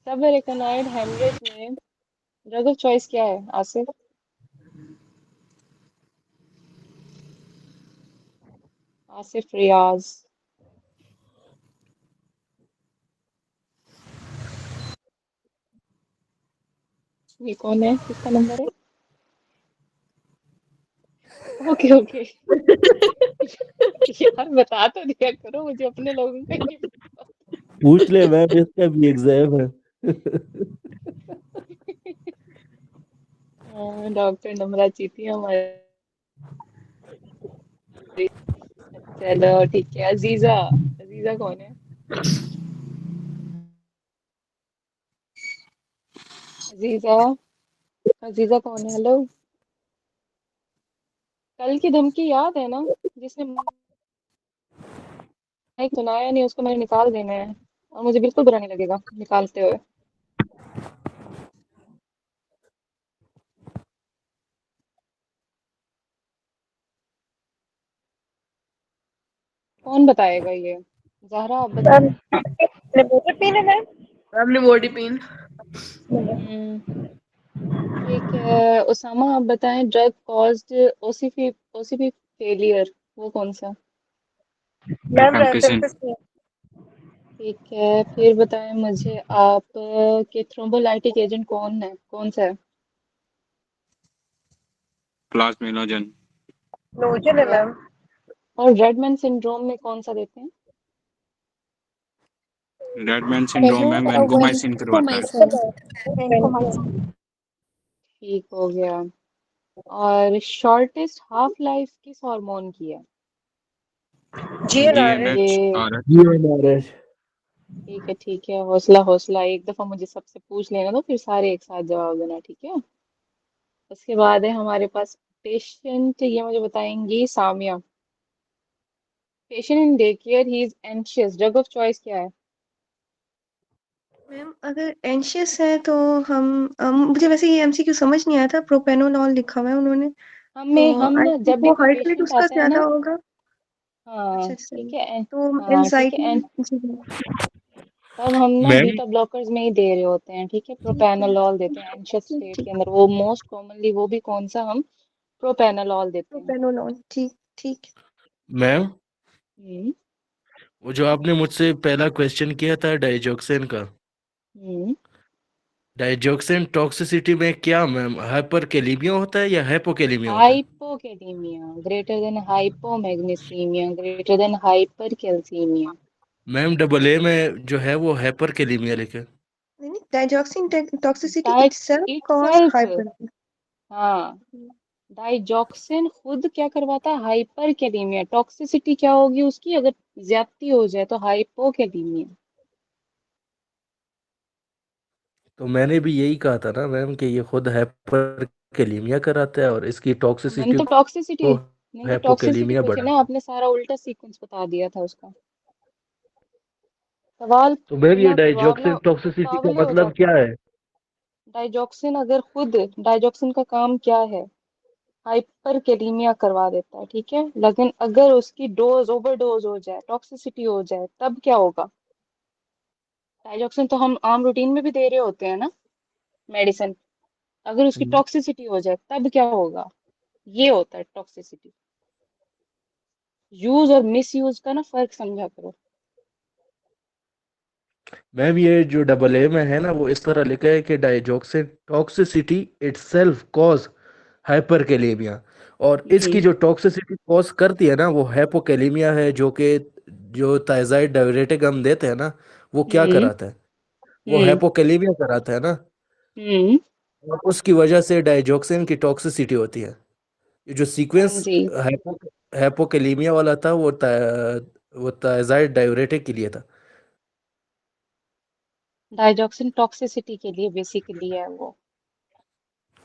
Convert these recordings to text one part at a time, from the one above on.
सबरेकनॉइड haemorrhage में drug of choice क्या है आसिफ? आसिफ रियाज। ये कौन है, किसका नंबर है? Okay okay. यार बता तो दिया करो, मुझे अपने लोगों का ही नहीं पता। पूछ ले मैम, इसका भी एग्जाम है। डॉक्टर नम्रा चीती हमारे। चलो ठीक है। अजीजा, अजीजा कौन है? अजीजा, अजीजा कौन है? हेलो। कल की धमकी याद है ना, जिसने माइक सुनाया नहीं, उसको मैंने निकाल देना है। और मुझे बिल्कुल बुरा नहीं लगेगा निकालते हुए। कौन बताएगा ये? ज़हरा आप बताओ। निबोटिन है मैम। मैम निबोटिन। हम्म, ठीक है। उसामा आप बताएं, drug caused OCP OCP failure, वो कौन सा? मैम एम्पिसिन। रैफेम्पिसिन। ठीक है, फिर बताएं मुझे आप कि थ्रोम्बोलाइटिक एजेंट कौन है, कौन सा है? प्लाज्मिनोजन। नोजन है मैम। और रेडमैन सिंड्रोम में कौन सा देते हैं? रेडमैन सिंड्रोम में वैनकोमाइसिन करवाता है। वेंकोमाइसिन। ठीक हो गया। और शॉर्टेस्ट हाफ लाइफ किस हार्मोन की है? जीएनआरएच। जीएनएच ये आर एच। ये हमारा ठीक है ठीक है। हौसला हौसला, एक दफा मुझे सबसे पूछ लेना तो फिर सारे एक साथ जवाब देना, ठीक है? उसके बाद है हमारे पास पेशेंट, ये मुझे बताएंगी Samia. Patient in day care, he is anxious, drug of choice क्या है? मैम अगर एंशियस है तो मुझे वैसे ये एमसीक्यू समझ नहीं आया था, प्रोपेनोलॉल लिखा हुआ है उन्होंने, तो हम आई ना थिंक जब भी वो कोई हार्ट रेट पेशेंट उसका आता है ज्यादा ना। होगा। हाँ अच्छा सही। ठीक है। तो हाँ ठीक है। एंजाइटी। जी। तब हम ना मैम बीटा ब्लॉकर्स में ही दे रहे होते हैं, ठीक है? ठीक है। प्रोपेनोलॉल देते हैं एंशियस ठीक स्टेट के ठीक। अंदर, वो मोस्ट कॉमनली वो भी कौन सा, हम प्रोपेनोलॉल देते हैं। प्रोपेनोलॉल ठीक ठीक। मैम, हम्म वो जो आपने मुझसे पहला क्वेश्चन किया था डाइजॉक्सिन का, हम्म। डाइजॉक्सिन टॉक्सिसिटी में क्या मैम, हाइपरकेलीमिया होता है या हाइपोकेलीमिया होता है? Hypokalemia greater than hypomagnesemia greater than hypercalcemia. Ma'am double A में जो है वो हाइपरकेलीमिया लिखे। नहीं नहीं, digoxin toxicity diet itself cause itself. Hyper. हाँ, डाइजॉक्सिन खुद क्या करवाता है? हाइपरकैलीमिया। टॉक्सिसिटी क्या होगी उसकी अगर ज्यादती हो जाए? तो हाइपोकैलीमिया। तो मैंने भी यही कहा था ना मैम कि ये खुद हाइपरकेलीमिया कराता है और इसकी मैंने टॉक्सिसिटी तो टॉक्सिसिटी को मैंने तो टॉक्सिसिटी हाइपोकेलीमिया पूछी बढ़ा। ना, आपने सारा उल्टा सीक्वेंस बता दिया था उसका। सवाल तो मैम ये करना डाइजॉक्सिन टॉक्सिसिटी का उतावले हो मतलब जाते क्या हैं। है? डाइजॉक्सिन अगर खुद, डाइजॉक्सिन का काम क्या है? हाइपरकेलीमिया करवा देता है, ठीक है? लेकिन अगर उसकी डोज ओवरडोज हो जाए, टॉक्सिसिटी हो जाए, तब क्या होगा? डाइजॉक्सिन तो हम आम रूटीन में भी दे रहे होते हैं ना, मेडिसिन। अगर उसकी टॉक्सिसिटी हो जाए तब क्या होगा? ये होता है टॉक्सिसिटी। यूज और मिस यूज का ना फर्क समझा करो। मैम ये जो डबल ए में है ना वो इस तरह लिखा है कि digoxin toxicity itself cause hyperkalaemia, और इसकी हम्म जो टॉक्सिसिटी कॉज करती है ना वो हाइपोकेलेमिया है, जो कि जो थायजाइड डाययूरेटिक हम देते हैं ना वो क्या हम्म कराता है, वो हम्म हाइपोकेलेमिया कराता है ना, हम्म। और उसकी वजह से डाइजॉक्सिन की टॉक्सिसिटी होती है। ये जो हाँ सीक्वेंस जी। हाइपोकेलेमिया वाला था वो थायजाइड डाययूरेटिक के लिए था। डाइजॉक्सिन टॉक्सिसिटी के लिए बेसिकली है वो।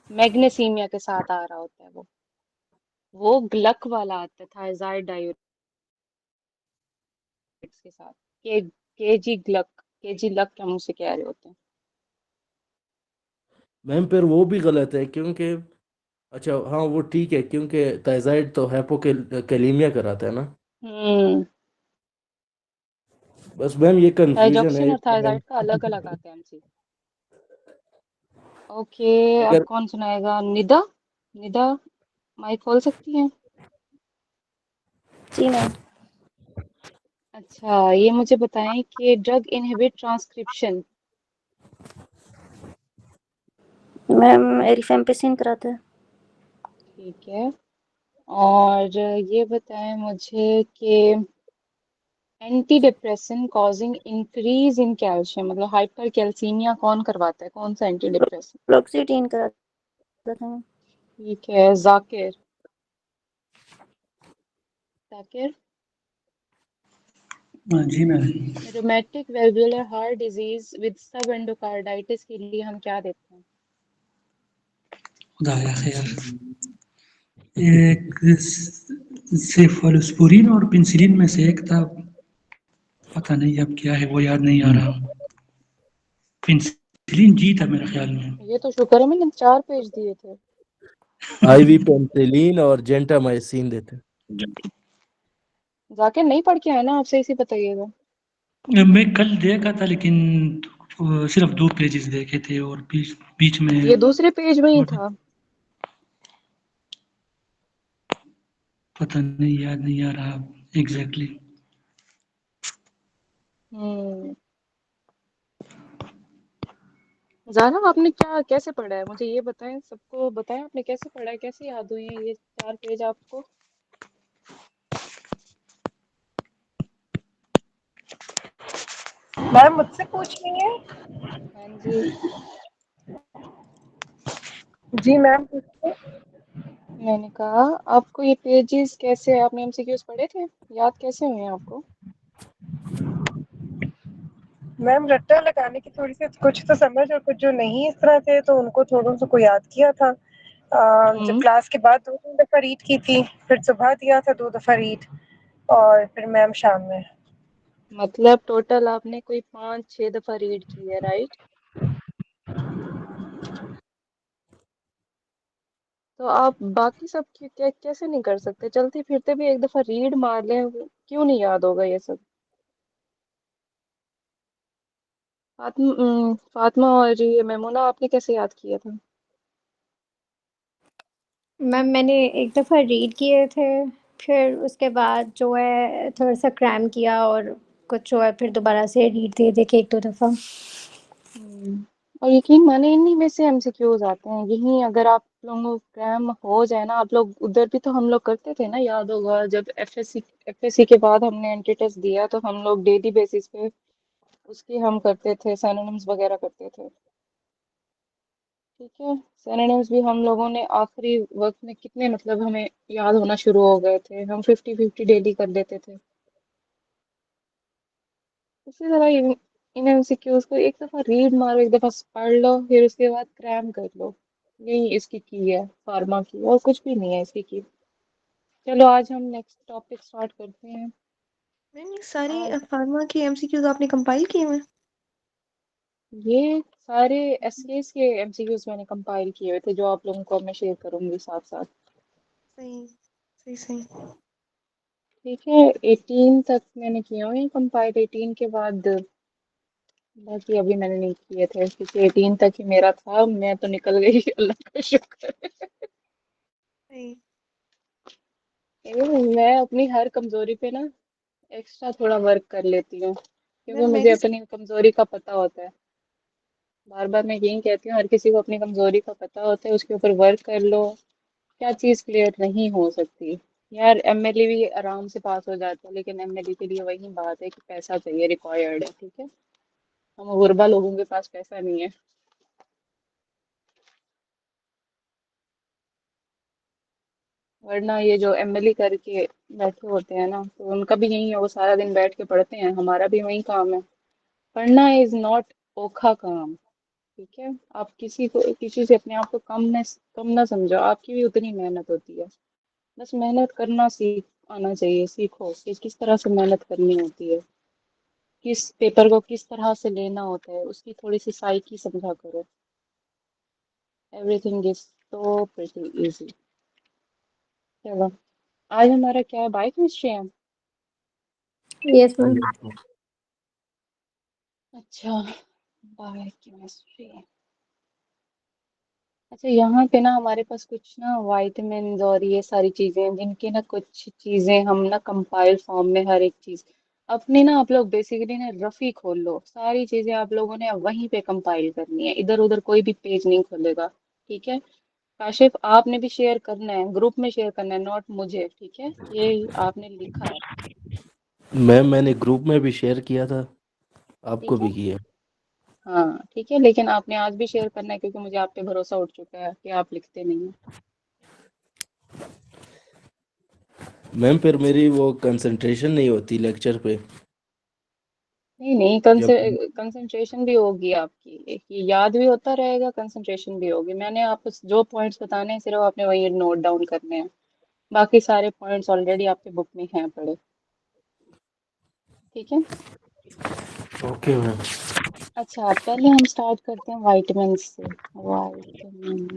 मैग्नीसीमिया के साथ आ रहा होता है वो ग्लक वाला आता है, थायजाइड डायूरेटिक्स के साथ। केजी ग्लक, केजी लक क्या मुंह से कह रहे होते हैं। मैम फिर वो भी गलत है क्योंकि, अच्छा हाँ वो ठीक है क्योंकि थायराइड तो हाइपोकैलीमिया कराता है ना। हम्म। बस मैम ये कंफ्यूजन है डाइजॉक्सिन और इसलिए थायराइड का अलग अलग मैम। आता है एमसी। ओके, अब अगर कौन सुनाएगा? निदा, निदा माइक खोल सकती हैं? जी मैम। अच्छा, ये मुझे बताएं कि drug inhibit transcription. Ma'am rifampicin कराता है। ठीक है। और ये बताएं मुझे कि anti depression causing increase in calcium, मतलब हाइपर कैल्सीमिया कौन करवाता है? कौन सा एंटी डिप्रेशन? फ्लोक्सीटीन कराता था मैम। ठीक है। Zakir, Zakir ji ma'am. Rheumatic valvular heart disease with sub endocarditis के लिए हम क्या देते हैं? खुदाया खैर, एक सेफलोस्पोरिन और पेनिसिलिन में से एक था, पता नहीं अब क्या है, वो याद नहीं आ रहा। पेनिसिलिन जी था मेरे ख्याल में। ये तो शुक्र है मैंने 4 पेज दिए थे। IV पेनिसिलिन और जेंटामाइसिन देते हैं। जाकिर नहीं पढ़ के आए ना, आप सही से बताइएगा। मैं कल देखा था लेकिन सिर्फ 2 पेजेस देखे थे और बीच बीच में ये दूसरे पेज में ही था। पता नहीं, याद नहीं आ रहा एग्जैक्टली। हम्म। जाना, आपने क्या कैसे पढ़ा है? मुझे ये बताएं, सबको बताएं आपने कैसे पढ़ा है, कैसे याद हुई है ये 4 पेज आपको? मैम मुझसे पूछ रही है? हाँ जी। जी मैम पूछिए। मैंने कहा आपको ये पेजेस कैसे, आपने एमसीक्यूज पढ़े थे, याद कैसे हुए हैं आपको? मैम रट्टा लगाने की थोड़ी सी कुछ तो समझ और कुछ जो नहीं इस तरह थे तो उनको थोड़ा सा को याद किया था। जब क्लास के बाद 2-3 दफा रीड की थी, फिर सुबह दिया था 2 दफा रीड, और फिर मैम शाम में। मतलब टोटल आपने कोई 5-6 दफा रीड की है, राइट? तो आप बाकी सब कैसे नहीं कर सकते? चलते फिरते भी एक दफा रीड मार लें, क्यों नहीं याद होगा ये सब? फातिमा और ये मैमूना, आपने कैसे याद किया था? मैम मैंने एक दफ़ा रीड किए थे, फिर उसके बाद जो है थोड़ा सा क्रैम किया और कुछ जो है फिर दोबारा से रीड दे दे के 1-2 दफ़ा। और यकीन माने इन्हीं में से एमसीक्यूज आते हैं। यहीं अगर आप लोगों को क्रैम हो जाए ना, आप लोग उधर भी तो हम लोग करते थे ना, याद होगा जब एफएससी के बाद हमने एंट्री टेस्ट दिया तो हम लोग डेली बेसिस पे उसके हम करते थे, सिनोनिम्स वगैरह करते थे। ठीक है। सिनोनिम्स भी हम लोगों ने आखिरी वक्त में कितने, मतलब हमें याद होना शुरू हो गए थे, हम 50-50 डेली कर लेते थे। इसी तरह इन एमसीक्यूज को एक दफा रीड मारो, एक दफा पढ़ लो, फिर उसके बाद क्रैम कर लो। यही इसकी की है फार्मा की, और कुछ भी नहीं है इसकी की। चलो आज हम नेक्स्ट टॉपिक स्टार्ट करते हैं। मैम ये सारे आज फार्मा की एमसीक्यूज आपने कंपाइल किए हुए हैं? ये सारे एसकेस के एमसीक्यूज मैंने कंपाइल किए हुए थे, जो आप लोगों को मैं शेयर करूंगी साथ साथ। सही सही सही। ठीक है। 18 तक मैंने किए हुए हैं कंपाइल, 18 के बाद बाकी अभी मैंने नहीं किए थे, क्योंकि 18 तक ही मेरा था, मैं तो निकल गई अल्लाह का शुक्र है। सही। मैं अपनी हर कमजोरी पे ना एक्स्ट्रा थोड़ा वर्क कर लेती हूँ, क्योंकि मैम मैं मुझे किस अपनी कमजोरी का पता होता है। बार बार मैं यही कहती हूँ, हर किसी को अपनी कमजोरी का पता होता है, उसके ऊपर वर्क कर लो। क्या चीज क्लियर नहीं हो सकती? यार एमएलए भी आराम से पास हो जाता है, लेकिन एमएलए के लिए वही बात है कि पैसा चाहिए, रिक्वायर्ड है। ठीक है। हम गुरबा लोगों के पास पैसा नहीं है। वरना ये जो एमएलए करके बैठे होते हैं ना, तो उनका भी यही है, वो सारा दिन बैठ के पढ़ते हैं, हमारा भी वही काम है। पढ़ना इज नॉट ओखा काम। ठीक है। आप किसी से अपने आप को कम ना समझो, आपकी भी उतनी मेहनत होती है। बस मेहनत करना सीख आना चाहिए, सीखो कि किस तरह से मेहनत करनी होती है, किस पेपर को किस तरह से लेना होता है, उसकी थोड़ी सी साइकी समझा करो। Everything is so pretty easy. चलो, आज हमारा क्या है? बायोकेमिस्ट्री है। Yes ma'am. अच्छा, बायोकेमिस्ट्री। अच्छा, यहाँ पे ना हमारे पास कुछ ना वाइटामिन और ये सारी चीजें, जिनकी ना कुछ चीजें हम ना कंपाइल फॉर्म में हर एक चीज अपनी ना, आप लोग बेसिकली ना रफी खोल लो, सारी चीजें आप लोगों ने वहीं पे कंपाइल करनी है, इधर उधर कोई भी पेज नहीं खोलेगा। ठीक है काशिफ, आपने भी शेयर करना है, ग्रुप में शेयर करना है, नॉट मुझे, ठीक है, ये आपने लिखा है। मैम मैंने ग्रुप में भी शेयर किया था, आपको ठीक है, भी किया। हाँ ठीक है, लेकिन आपने आज भी शेयर करना है, क्योंकि मुझे आप पे भरोसा उठ चुका है कि आप लिखते नहीं हैं। मैम फिर मेरी वो कंसंट्रेशन नहीं होती लेक्चर पे। नहीं नहीं, जब कंसंट्रेशन भी होगी आपकी, एक ये याद भी होता रहेगा, कंसंट्रेशन भी होगी। मैंने आपको जो पॉइंट्स बताने हैं सिर्फ आपने वही नोट डाउन करने हैं, बाकी सारे पॉइंट्स ऑलरेडी आपके बुक में हैं पड़े। ठीक है, ओके मैम। अच्छा पहले हम स्टार्ट करते हैं वाइटमिन से। वाइटमिन,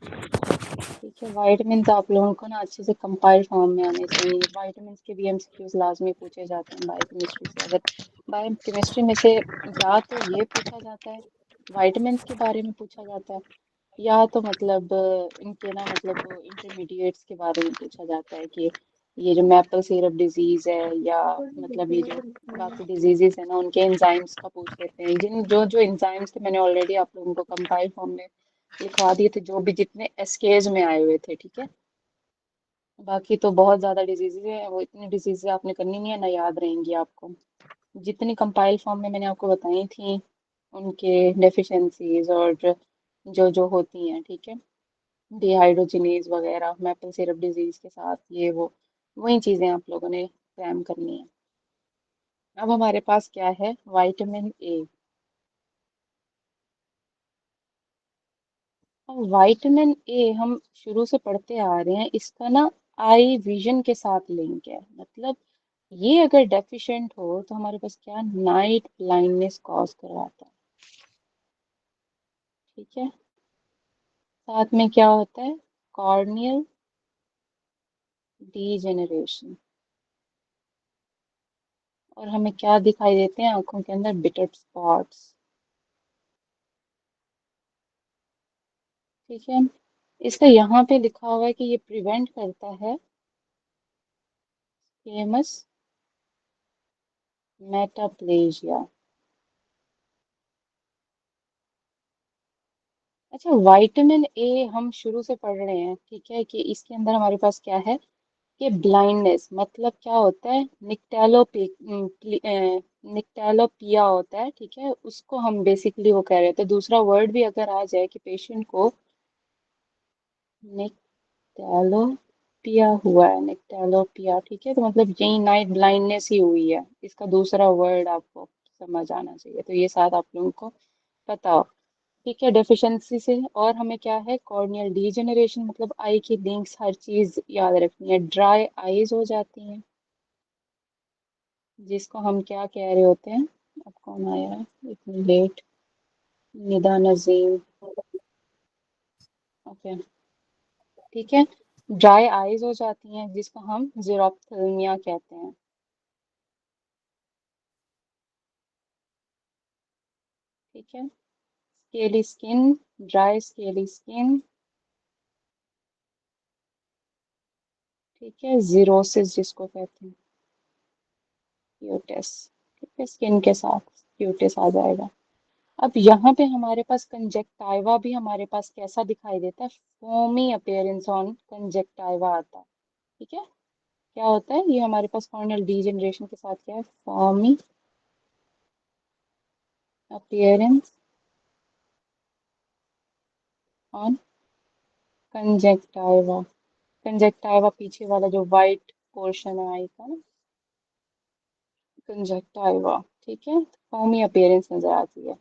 ठीक है, वाइटमिन आप लोगों को ना अच्छे से कंपाइल्ड फॉर्म में आने चाहिए। वाइटमिन के भी एमसीक्यूज लाजमी पूछे जाते हैं बायोकेमिस्ट्री से। अगर बायोकेमिस्ट्री में से या तो ये पूछा जाता है, वाइटमिन के बारे में पूछा जाता है, या तो मतलब इनके ना मतलब इंटरमीडिएट्स के बारे में पूछा जाता है कि ये जो मैपल सिरप डिजीज है, या मतलब ये जो बाकी डिजीजेस है ना, उनके एंजाइम्स का पूछ लेते हैं। जिन जो जो एंजाइम्स थे मैंने ऑलरेडी आप लोगों को कंपाइल फॉर्म में लिखवा दिए थे, जो भी जितने एसकेज में आए हुए थे। ठीक है, बाकी तो बहुत ज्यादा डिजीजेज है, वो इतनी डिजीजेज आपने करनी नहीं है ना, याद रहेंगी आपको। जितनी कंपाइल फॉर्म में मैंने आपको बताई थी, उनके डेफिशिएंसीज और जो जो होती हैं, ठीक है, डिहाइड्रोजिनेज वगैरह मैपल सिरप डिजीज के साथ, ये वो वही चीजें आप लोगों ने क्लैम करनी है। अब हमारे पास क्या है, विटामिन ए। अब विटामिन ए हम शुरू से पढ़ते आ रहे हैं, इसका ना आई विजन के साथ लिंक है। मतलब ये अगर डेफिशिएंट हो तो हमारे पास क्या, नाइट ब्लाइंडनेस कॉज करवाता है। ठीक है, साथ में क्या होता है, कॉर्नियल डीजेनरेशन, और हमें क्या दिखाई देते हैं आंखों के अंदर, बिटर स्पॉट्स। ठीक है, इसका यहाँ पे लिखा हुआ है कि ये प्रिवेंट करता है फेमस मेटाप्लेजिया। अच्छा, विटामिन ए हम शुरू से पढ़ रहे हैं, ठीक है, कि इसके अंदर हमारे पास क्या है, कि ब्लाइंडनेस मतलब क्या होता है, निक्टेलोपिया होता है। ठीक है, उसको हम बेसिकली वो कह रहे थे, दूसरा वर्ड भी अगर आ जाए कि पेशेंट को निक्टेलोपिया हुआ है, निक्टेलोपिया, ठीक है, तो मतलब यही नाइट ब्लाइंडनेस ही हुई है, इसका दूसरा वर्ड आपको समझ आना चाहिए, तो ये साथ आप लोगों को पता हो। ठीक है, डेफिशिएंसी से और हमें क्या है, कॉर्नियल डीजेनरेशन, मतलब आई की लिंक्स हर चीज याद रखनी है। ड्राई आईज हो जाती हैं, जिसको हम क्या कह रहे होते हैं, अब कौन आया है इतनी लेट, निदा नजीम, ओके, ठीक है, ड्राई आईज हो जाती हैं, जिसको हम जीरोप्थेल्मिया कहते हैं। ठीक है, scaly skin, dry scaly skin, ठीक है, जीरोसिस जिसको कहते हैं, क्यूटिस, ठीक है, स्किन के साथ क्यूटिस आ जाएगा। अब यहाँ पे हमारे पास कंजेक्टाइवा भी हमारे पास कैसा दिखाई देता है, फोमी अपीयरेंस ऑन कंजेक्टाइवा आता है। ठीक है, क्या होता है ये हमारे पास कॉर्नियल डीजनरेशन के साथ क्या है, फोमी अपीयरेंस ऑन कंजेक्टाइवा। कंजेक्टाइवा पीछे वाला जो वाइट पोर्शन है आई का, कंजेक्टाइवा, ठीक है, फोमी अपीयरेंस नजर आती है।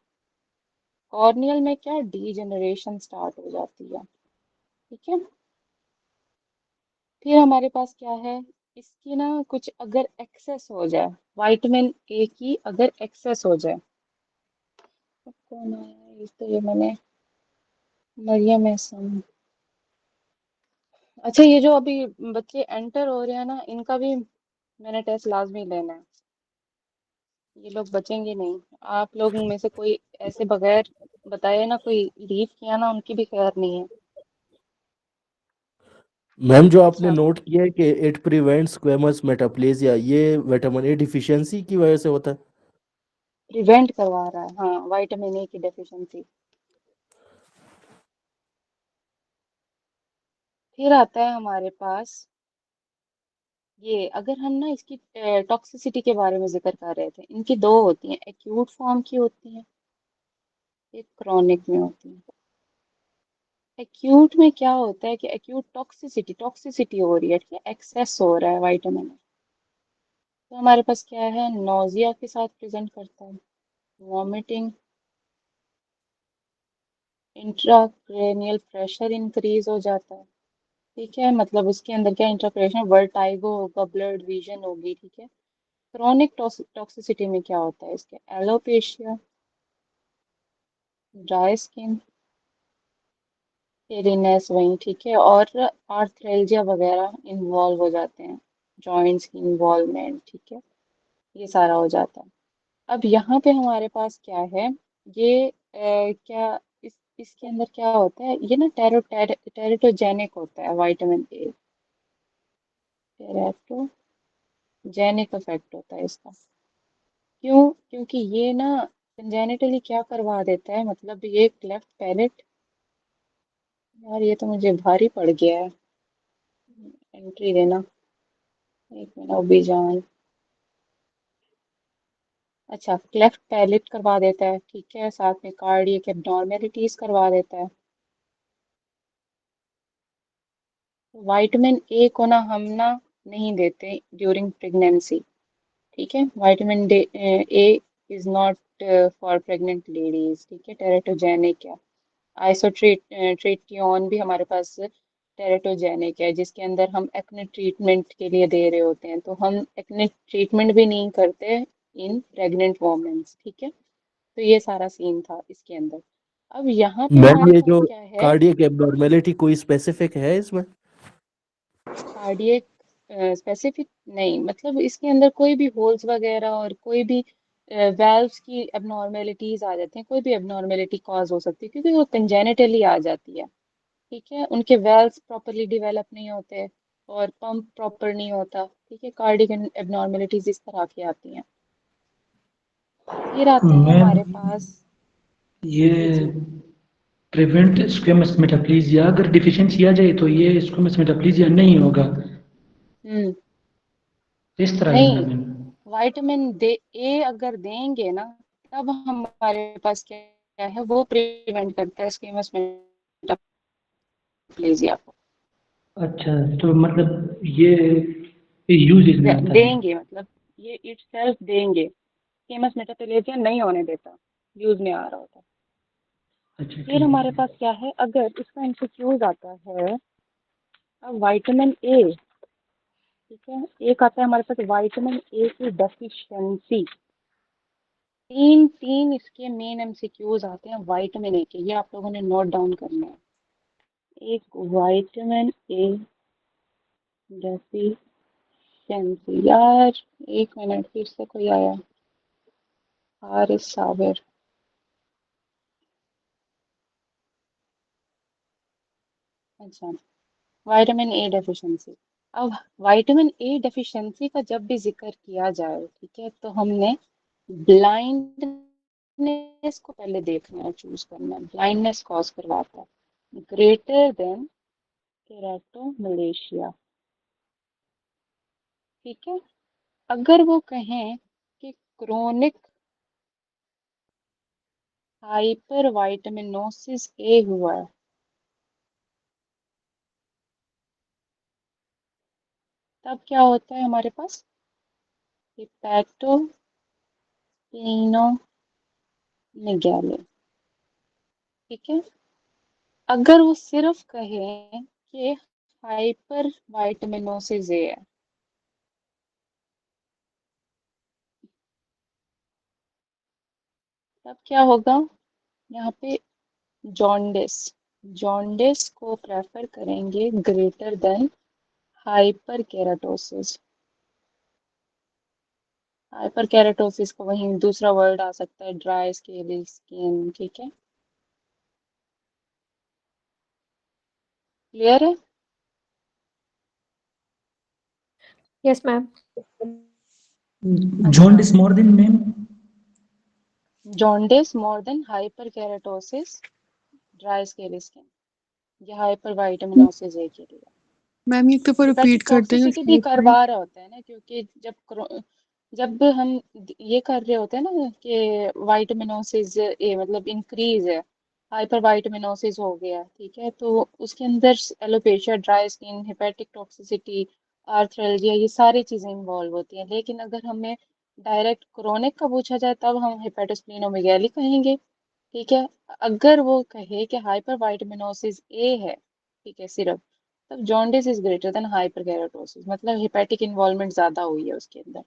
कॉर्नियल में क्या, डीजनरेशन स्टार्ट हो जाती है। ठीक है, फिर हमारे पास क्या है, इसकी ना कुछ अगर एक्सेस हो जाए, विटामिन ए की अगर एक्सेस हो जाए, तो कौन आया है, इस तो ये मैंने, मरियम एहसन। अच्छा, ये जो अभी बच्चे एंटर हो रहे हैं ना, इनका भी मैंने टेस्ट लाजमी लेना है। ये लोग बचेंगे नहीं। आप लोगों में से कोई ऐसे बगैर बताए ना कोई लीव किया ना, उनकी भी खैर नहीं है। मैम जो आपने अच्छा, नोट किया है कि इट प्रिवेंट्स स्क्वेमस मेटाप्लेजिया, ये विटामिन ए डिफिशियंसी की वजह से होता है। प्रिवेंट करवा रहा है, हाँ, विटामिन ए की डेफिशिएंसी। फिर आता है हमारे पास ये, अगर हम ना इसकी टॉक्सिसिटी के बारे में जिक्र कर रहे थे, इनकी दो होती हैं, एक्यूट फॉर्म की होती हैं, एक क्रॉनिक में होती है। एक्यूट में क्या होता है कि एक्यूट टॉक्सिसिटी हो रही है, ठीक है, एक्सेस हो रहा है विटामिन। तो हमारे पास क्या है, नोजिया के साथ प्रेजेंट करता है, वॉमिटिंग, इंट्राक्रेनियल प्रेशर इंक्रीज हो जाता है, ठीक है, मतलब उसके अंदर क्या इंट्राक्रेशन, वर्टाइगो होगा, ब्लड विजन होगी, ठीक है। क्रॉनिक टॉक्सिसिटी में क्या होता है इसके, एलोपेशिया, ड्राई स्किन, टेरिनेस वहीं, ठीक है, और आर्थ्रेल्जिया वगैरह इन्वॉल्व हो जाते हैं, जॉइंट्स की इन्वॉल्वमेंट, ठीक है, ये सारा हो जाता है। अब यहाँ पे हमारे पास क्या है, ये क्या इसके अंदर क्या होता है, ये ना टेरेटोजेनिक होता है विटामिन ए, टेरेटोजेनिक इफेक्ट होता है इसका। क्यों? क्योंकि ये ना कंजेनिटली क्या करवा देता है, मतलब ये क्लेफ्ट पैलेट, यार ये तो मुझे भारी पड़ गया है, एंट्री देना, एक मिनट अभी जान। अच्छा, क्लेफ्ट पैलेट करवा देता है, ठीक है, साथ में कार्डियक एब्नॉर्मेलिटीज करवा देता है। विटामिन ए को ना हम ना नहीं देते ड्यूरिंग प्रेगनेंसी, ठीक है, vitamin A is not for pregnant ladies, ठीक है, टेरेटोजेनिक है। आइसोट्रेटियोन भी हमारे पास टेरेटोजेनिक है, जिसके अंदर हम एक्ने ट्रीटमेंट के लिए दे रहे होते हैं, तो हम एक्ने ट्रीटमेंट भी नहीं करते इन प्रेग्नेंट वोमेन्स, ठीक है। तो ये सारा सीन था इसके अंदर। अब यहाँ पे मैम हमारे ये पास जो क्या है, कार्डियक एब्नॉर्मेलिटी कोई स्पेसिफिक है इसमें। कार्डियक स्पेसिफिक नहीं, मतलब इसके अंदर कोई भी होल्स वगैरह और कोई भी वेल्व्स की एबनॉर्मेलिटीज आ जाती हैं, कोई भी एबनॉर्मेलिटी कॉज हो सकती है, क्योंकि वो कंजेनिटली आ जाती है, ठीक है, उनके वेल्व्स प्रॉपरली डिवेलप नहीं होते और पंप प्रॉपर नहीं होता, ठीक है, कार्डियक एबनॉर्मेलिटीज इस तरह की आती हैं। फिर आते हैं मैम हमारे पास, ये जी जी, प्रिवेंट स्क्वेमस मेटाप्लीजिया, अगर डिफिशिएंसी आ जाए तो ये स्क्वेमस मेटाप्लीजिया नहीं होगा, हम्म, इस तरह है ना नहीं, मैम। विटामिन दे ए अगर देंगे ना, तब हमारे पास क्या है, वो प्रिवेंट करता है स्क्वेमस मेटाप्लेजिया को। अच्छा, तो मतलब ये यूज इसमें आता है। देंगे मतलब ये इट सेल्फ देंगे, स्क्वेमस मेटाप्लेजिया नहीं होने देता, यूज में आ रहा होता है। अच्छा फिर ठीक हमारे है। पास क्या है, अगर इसका एमसीक्यूज आता है, अब विटामिन ए, ठीक है, एक आता है हमारे पास विटामिन ए की डेफिशिएंसी। तीन तीन इसके मेन एमसीक्यूज आते हैं विटामिन ए के, ये आप लोगों ने नोट डाउन करना है। एक विटामिन ए डेफिशिएंसी, यार एक मिनट, फिर से कोई आया, हारिस साबिर, अच्छा, विटामिन ए डेफिशिएंसी। अब विटामिन ए डेफिशिएंसी का जब भी जिक्र किया जाए, ठीक है, तो हमने ब्लाइंडनेस को पहले देखना है, चूज करना है, ब्लाइंडनेस कॉज करवाता है, ग्रेटर देन केराटोमलेशिया, ठीक है। अगर वो कहें कि क्रोनिक हाइपर वाइटामिनोसिस ए हुआ है, तब क्या होता है हमारे पास, हिपैटोस्प्लीनोमेगैली, ठीक है। अगर वो सिर्फ कहें कि हाइपर वाइटामिनोसिस ए है, तब क्या होगा यहाँ पे, जॉन्डिस, जॉन्डिस को प्रेफर करेंगे greater than hyper keratosis, hyper keratosis का वहीं दूसरा वर्ड आ सकता है, ड्राई स्केली स्किन। ठीक है, क्लियर है? Yes ma'am. Jaundice more than ma'am. Jaundice more than hyper keratosis, dry scaly skin, ये हाइपर वाइटामिनोसिस ए के लिए। मैम एक दफा रिपीट हेपेटिक कर देगा टॉक्सिसिटी भी करवा रहा होता है ना, क्योंकि जब हम ये कर रहे होते हैं ना कि वाइटामिनोसिस ए मतलब इंक्रीज है, हाइपर वाइटामिनोसिस हो गया, ठीक है, तो उसके अंदर alopecia, dry skin, hepatic toxicity, arthralgia, ये सारी चीजें इन्वॉल्व होती हैं। लेकिन अगर हमें डायरेक्ट क्रोनिक का पूछा जाए तब हम हेपेटोस्प्लिनोमेगाली कहेंगे। ठीक है, अगर वो कहे कि हाइपर वाइटामिनोसिस ए है, ठीक है, सिर्फ, तब jaundice is greater than hyper keratosis, मतलब हेपेटिक इन्वॉल्वमेंट ज्यादा हुई है उसके अंदर,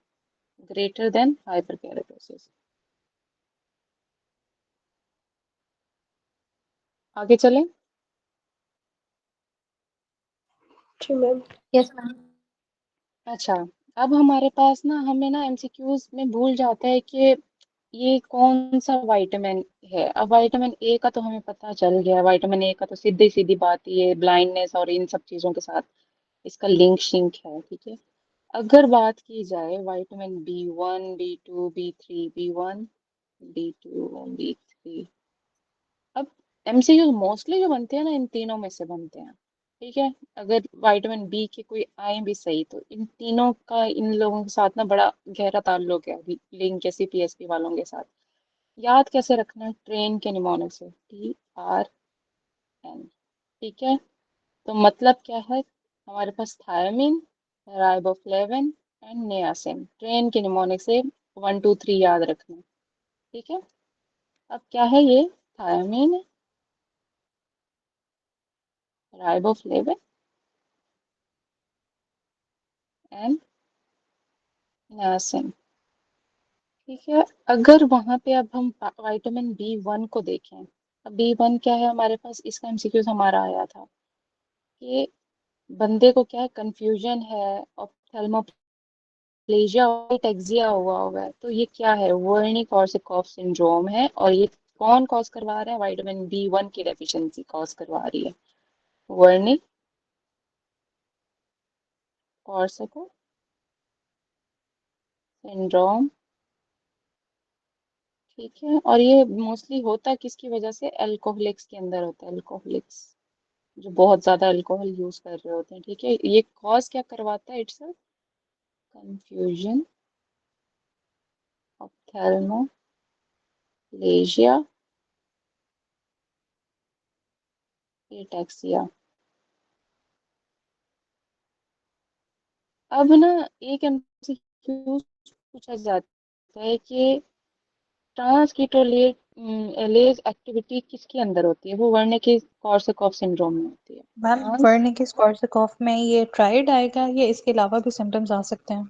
ग्रेटर देन हाइपर केराटोसिस। आगे चलें। जी मैम। Yes ma'am. अच्छा, अब हमारे पास ना, हमें ना एमसीक्यूज में भूल जाता है कि ये कौन सा विटामिन है। अब विटामिन ए का तो हमें पता चल गया, विटामिन ए का तो सीधी सीधी बात ये ब्लाइंडनेस और इन सब चीजों के साथ इसका लिंक शिंक है। ठीक है, अगर बात की जाए vitamin B1, B2, B3, B1, B2, B3, अब एमसीक्यू मोस्टली जो बनते हैं ना, इन तीनों में से बनते हैं। ठीक है, अगर विटामिन बी के कोई आए भी सही, तो इन तीनों का इन लोगों के साथ ना बड़ा गहरा ताल्लुक है, लिंक है सीपीएसपी वालों के साथ। याद कैसे रखना है? ट्रेन के निमोनिक से, TRN। ठीक है, तो मतलब क्या है, हमारे पास thiamine, riboflavin and niacin, train के निमोनिक से 1 2 3 याद रखना। ठीक है, अब क्या है ये? Thiamine, riboflavin and niacin. ठीक है, अगर वहां पे अब हम विटामिन B1 को देखें, अब B1 क्या है हमारे पास, इसका एमसीक्यूज हमारा आया था कि बंदे को क्या है, कंफ्यूजन है, ऑप्थेल्मोप्लेजिया और टेक्सिया हुआ है, तो ये क्या है? वर्निक कॉर्सैकॉफ सिंड्रोम है, और ये कौन कॉज करवा रहा है? विटामिन B1 की डेफिशिएंसी कॉज करवा रही है, वर्निक कॉर्सैकॉफ सिंड्रोम। ठीक है, और ये मोस्टली होता किसकी वजह से? अल्कोहलिक्स के अंदर होता है, अल्कोहलिक्स जो बहुत ज्यादा अल्कोहल यूज कर रहे होते हैं। ठीक है, ये कॉज क्या करवाता है? It's confusion, ophthalmoplegia, ataxia. अब ना एक एमसीक्यू पूछा जाता है कि ट्रांसकीटोलेज एक्टिविटी किसके अंदर होती है? वो वर्निक कॉर्सैकॉफ सिंड्रोम में होती है। मैम वर्निकिस कॉर्सैकॉफ में ये ट्राइड आएगा या इसके अलावा भी सिम्टम्स आ सकते हैं?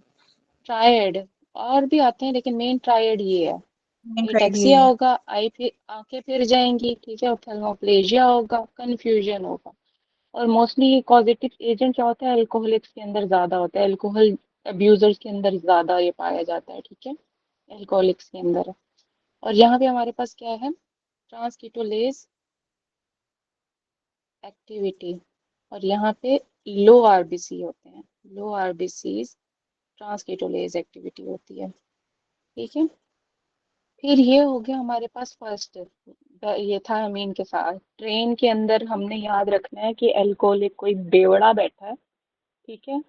ट्रायड और भी आते हैं, लेकिन मेन ट्रायड ये है। मेन ट्राइड यही एटेक्सिया है। होगा, आई फिर आंखें फिर जाएंगी, ठीक है, ऑप्थेल्मोप्लेजिया होगा, कंफ्यूजन होगा। और मोस्टली कॉजेटिव एजेंट क्या होता है? अल्कोहलिक्स के अंदर ज्यादा होता है, अल्कोहल अब्यूजर्स के अंदर ज्यादा ये पाया जाता है। ठीक है, अल्कोहलिक्स के अंदर। और यहाँ पे हमारे पास क्या है? ट्रांसकीटोलेज एक्टिविटी, और यहाँ पे लो आरबीसी होते हैं, लो आरबीसी ट्रांसकीटोलेज एक्टिविटी होती है। ठीक है, फिर ये हो गया हमारे पास फर्स्ट, ये था अमीन के साथ। ट्रेन के अंदर हमने याद रखना है कि अल्कोहलिक कोई बेवड़ा बैठा है, ठीक है,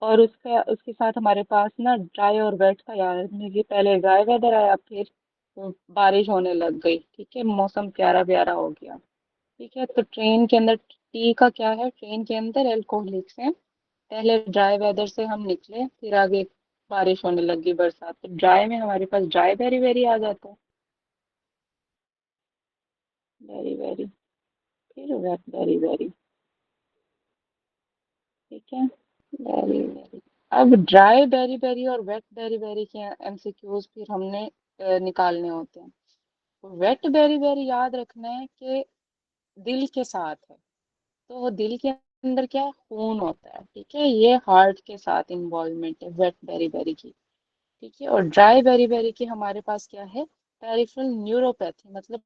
और उसके साथ हमारे पास ना ड्राई और वेट का याद रखना है कि पहले ड्राई वेदर आया, फिर बारिश होने लग गई। ठीक है, मौसम प्यारा प्यारा हो गया। ठीक है, तो ट्रेन के अंदर टी का क्या है? ट्रेन के अंदर अल्कोहलिक्स है, पहले ड्राई वेदर से हम निकले, फिर आगे बारिश होने लगी, बरसात, तो ड्राई में हमारे पास ड्राई वेरी वेरी आ जाता है, वेरी वेरी, फिर वेट वेरी वेरी। ठीक है, वेरी वेरी। अब ड्राई बेरी बेरी और वेट बेरी बेरी के एमसीक्यूज फिर हमने निकालने होते हैं। वेट बेरी बेरी याद रखना है कि दिल के साथ है, तो दिल के अंदर क्या? खून होता है। ठीक है, ये हार्ट के साथ इन्वॉल्वमेंट है वेट बेरी बेरी की। ठीक है। और ड्राई बेरी की हमारे पास क्या है, पेरिफेरल न्यूरोपैथी, मतलब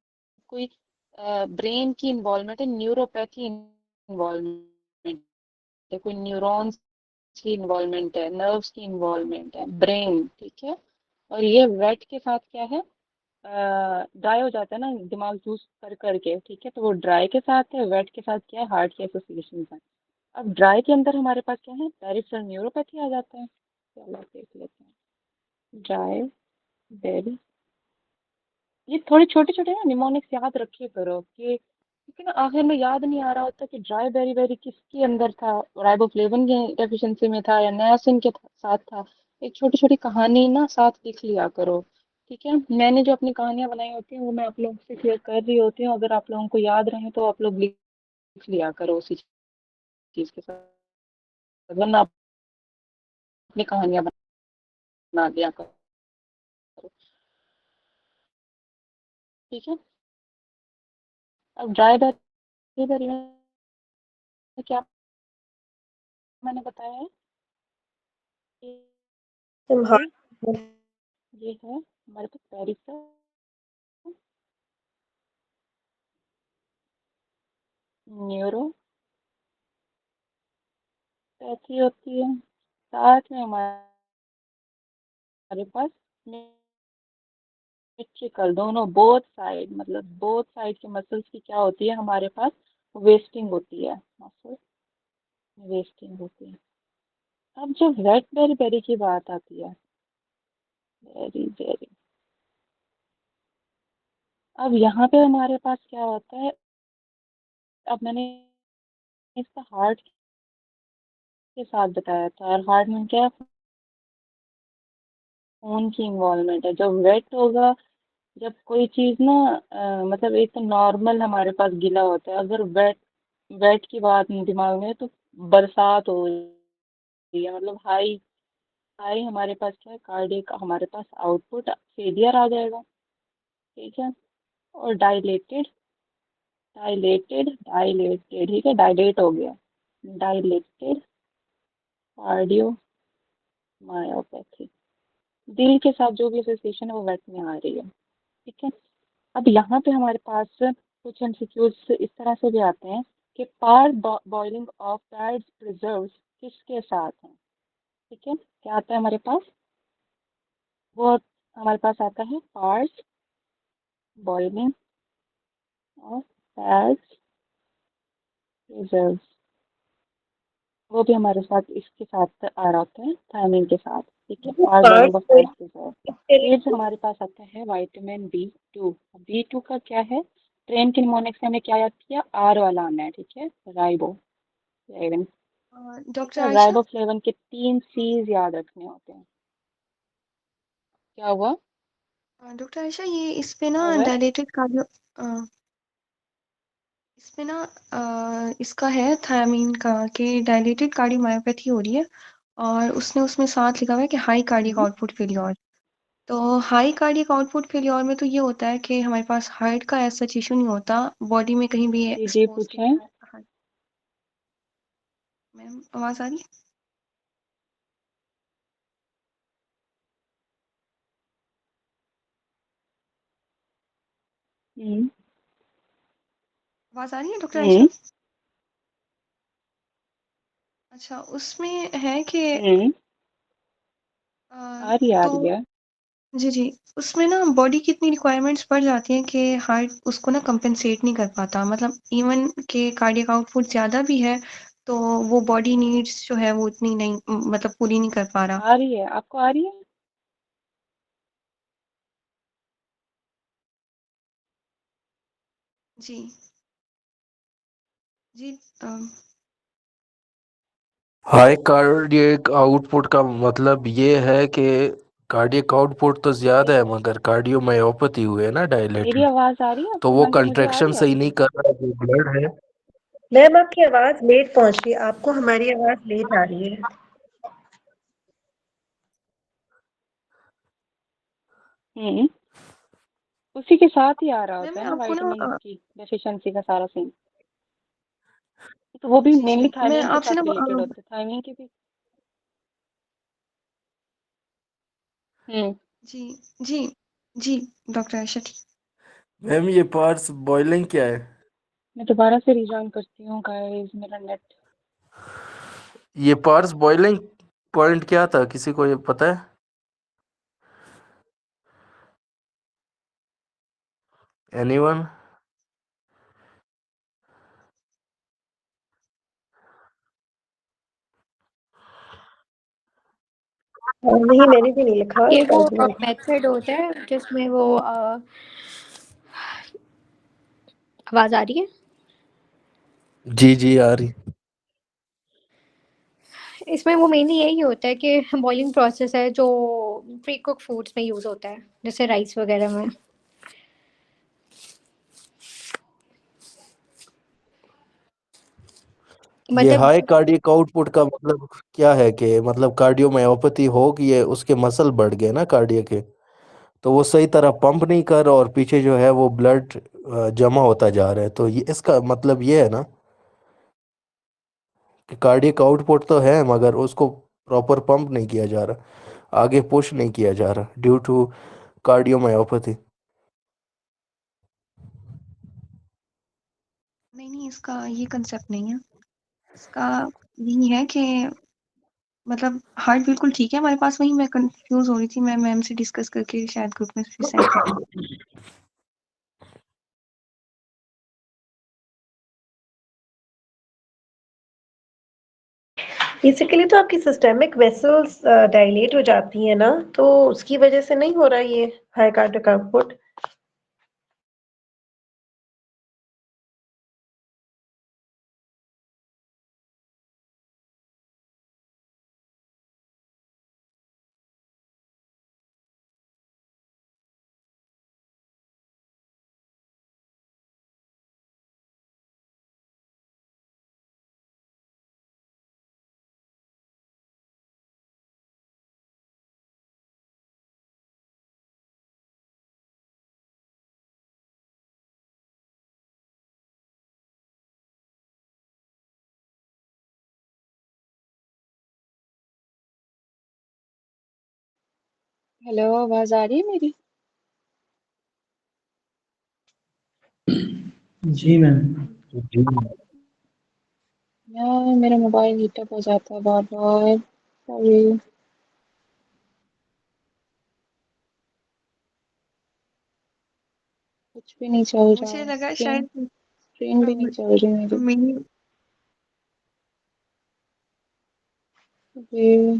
कोई ब्रेन की इन्वॉल्वमेंट है, न्यूरोपैथी इन्वॉल्वमेंट है, कोई न्यूरॉन्स की इन्वॉल्वमेंट है, नर्व्स की इन्वॉल्वमेंट है, ब्रेन, ठीक है। और ये वेट के साथ क्या है, ड्राई हो जाता है ना दिमाग यूज कर करके, ठीक है, तो वो ड्राई के साथ है, वेट के साथ क्या है, हार्ट की एसोसिएशन है। अब ड्राई के अंदर हमारे पास क्या है, पेरिफेरल न्यूरोपैथी आ जाता है। चलो देख लेते हैं। ड्राई बेरी, ये थोड़े छोटे छोटे ना निमोनिक्स याद रखिए करो कि, क्योंकि ना आखिर में याद नहीं आ रहा होता कि ड्राई बेरी किसके अंदर था, राइबोफ्लेविन की डेफिशिएंसी में था या नियासिन के साथ था। एक छोटी छोटी कहानी ना साथ लिख लिया करो, ठीक है। मैंने जो अपनी कहानियां बनाई होती हैं वो मैं आप लोगों से शेयर कर रही होती हूँ, अगर आप लोगों को याद रहे तो आप लोग लिख लिया करो उसी चीज के साथ, वरना अपनी कहानियां बना दिया करो, ठीक है। अब ड्राई बेरी में क्या मैंने बताया है, तुम ये ये है हमारे पास पेरिफेरल न्यूरोपैथी होती है, साथ में हमारे पास इलेक्ट्रिकल, दोनों बोथ साइड, मतलब बोथ साइड के मसल्स की क्या होती है हमारे पास, वेस्टिंग होती है, मसल वेस्टिंग होती है। अब जब वेट बेरी की बात आती है, बेरी, अब यहाँ पे हमारे पास क्या होता है, अब मैंने इसका हार्ट के साथ बताया था, और हार्ट में क्या है, खून की इन्वॉल्वमेंट है। जब वेट होगा, जब कोई चीज ना मतलब एक तो नॉर्मल हमारे पास गीला होता है, अगर वेट वेट की बात दिमाग में है, तो बरसात हो रही है, मतलब हाई हाई हमारे पास क्या है, कार्डियक हमारे पास आउटपुट फेलियर आ जाएगा, ठीक है। और डायलेटेड डायलेटेड ठीक है, डायलेट हो गया, डायलेटेड कार्डियोमायोपैथी, दिल के साथ जो भी एसोसिएशन है वो वेट में आ रही है, ठीक है। अब यहाँ पे हमारे पास कुछ एमसीक्यूज इस तरह से भी आते हैं कि पार बॉइलिंग ऑफ पैड्स प्रिजर्व्स किसके साथ है, ठीक है। क्या आता है हमारे पास, वो हमारे पास आता है parboiling of paddy preserves, वो भी हमारे साथ इसके साथ आ रहा होता है थायमिन के साथ, ठीक है, parboiling of paddy preserve. फिर हमारे पास आता है विटामिन बी टू का क्या है, ट्रेन के निमोनिक्स से हमें क्या याद किया, आर वाला आना है, ठीक है, राइबो फ्लेविन, ठीक डॉक्टर है, आयशा, राइबोफ्लेविन के 3 C's याद रखने होते हैं। क्या हुआ, डॉक्टर आयशा, ये इस पे ना क्या हुआ है? डायलेटेड कार्डियो, इसमें ना इसका है थायमीन का कि डायलेटेड कार्डियोमायोपैथी हो रही है, और उसने उसमें साथ लिखा हुआ है कि हाई कार्डियक हम्म, आउटपुट फेलियर। तो हाई कार्डियक आउटपुट फेलियर में तो ये होता है कि हमारे पास हार्ट का ऐसा इशू नहीं होता, बॉडी में कहीं भी जी जी स्पोज पूछें। मैम आवाज आ रही है? हम्म आवाज आ रही है डॉक्टर आयशा? हम्म अच्छा, उसमें है कि हम्म अ, आ तो रही है। जी जी, उसमें ना बॉडी की इतनी रिक्वायरमेंट्स बढ़ जाती हैं कि हार्ट उसको ना कंपेंसेट नहीं कर पाता, मतलब इवन के कार्डियक आउटपुट ज़्यादा भी है तो वो बॉडी नीड्स जो है वो इतनी नहीं, मतलब पूरी नहीं कर पा रहा। आ रही है, आपको आ रही है। जी जी, अम, हाई कार्डियक आउटपुट का मतलब ये है कि कार्डियक आउटपुट तो ज्यादा है मगर कार्डियोमायोपैथी हुए ना मेरी डायलेटेड, आवाज आ रही है तो आपको, वो मुझे आ कंट्रैक्शन रही है। सही नहीं कर रहा, जो ब्लड है। मैम आपकी आवाज लेट पहुंच रही है, आपको हमारी आवाज लेट आ रही है। हम्म उसी के साथ ही आ रहा मैम होता मैं है ना आपको ना विटामिन की डेफिशिएंसी का सारा सीन, तो वो भी जी जी, मेनली मैं थायमिन के आपसे साथ ना रिलेटेड होता है, थायमिन के भी। हम्म। जी जी जी डॉक्टर आयशा ठीक। मैम ये पार्स बॉइलिंग क्या है? मैं दोबारा से रिजॉइन करती हूँ गाइस, मेरा नेट। ये पार्स बॉइलिंग पॉइंट क्या था, किसी को ये पता है? एनीवन? नहीं, मैंने भी नहीं लिखा। ये वो मेथड होता है जिसमें वो आवाज आ रही है? जी जी आ रही। इसमें वो मेनली यही होता है कि बॉइलिंग प्रोसेस है जो प्री कुक फूड्स में यूज होता है, जैसे राइस वगैरह में। ये मतलब हाई कार्डियक आउटपुट का मतलब क्या है कि मतलब कार्डियोमायोपैथी हो कि ये उसके मसल बढ़ गए ना कार्डियक के, तो वो सही तरह पंप नहीं कर और पीछे जो है वो ब्लड जमा होता जा रहा है, तो ये इसका मतलब ये है ना कि कार्डियक आउटपुट तो है मगर उसको प्रॉपर पंप नहीं किया जा रहा, आगे पुश नहीं किया जा रहा ड्यू टू कार्डियोमायोपैथी। नहीं नहीं, इसका ये कंसेप्ट नहीं है। इसका यही है कि मतलब हार्ट बिल्कुल ठीक है हमारे पास, वही मैं कंफ्यूज हो रही थी, मैं मैम से डिस्कस करके शायद ग्रुप में फिर सेंड कर। बेसिकली तो आपकी सिस्टेमिक वेसल्स डायलेट हो जाती है ना, तो उसकी वजह से नहीं हो रहा ये हाई कार्डियक आउटपुट। हेलो, आवाज आ रही है मेरी? जी मैम। जी यार मेरा मोबाइल हीटअप हो जाता है बार बार, सॉरी। कुछ भी नहीं चल मुझे रहा, लगा स्क्रीन शायद स्क्रीन भी नहीं चल रही मेरी। मेरी ये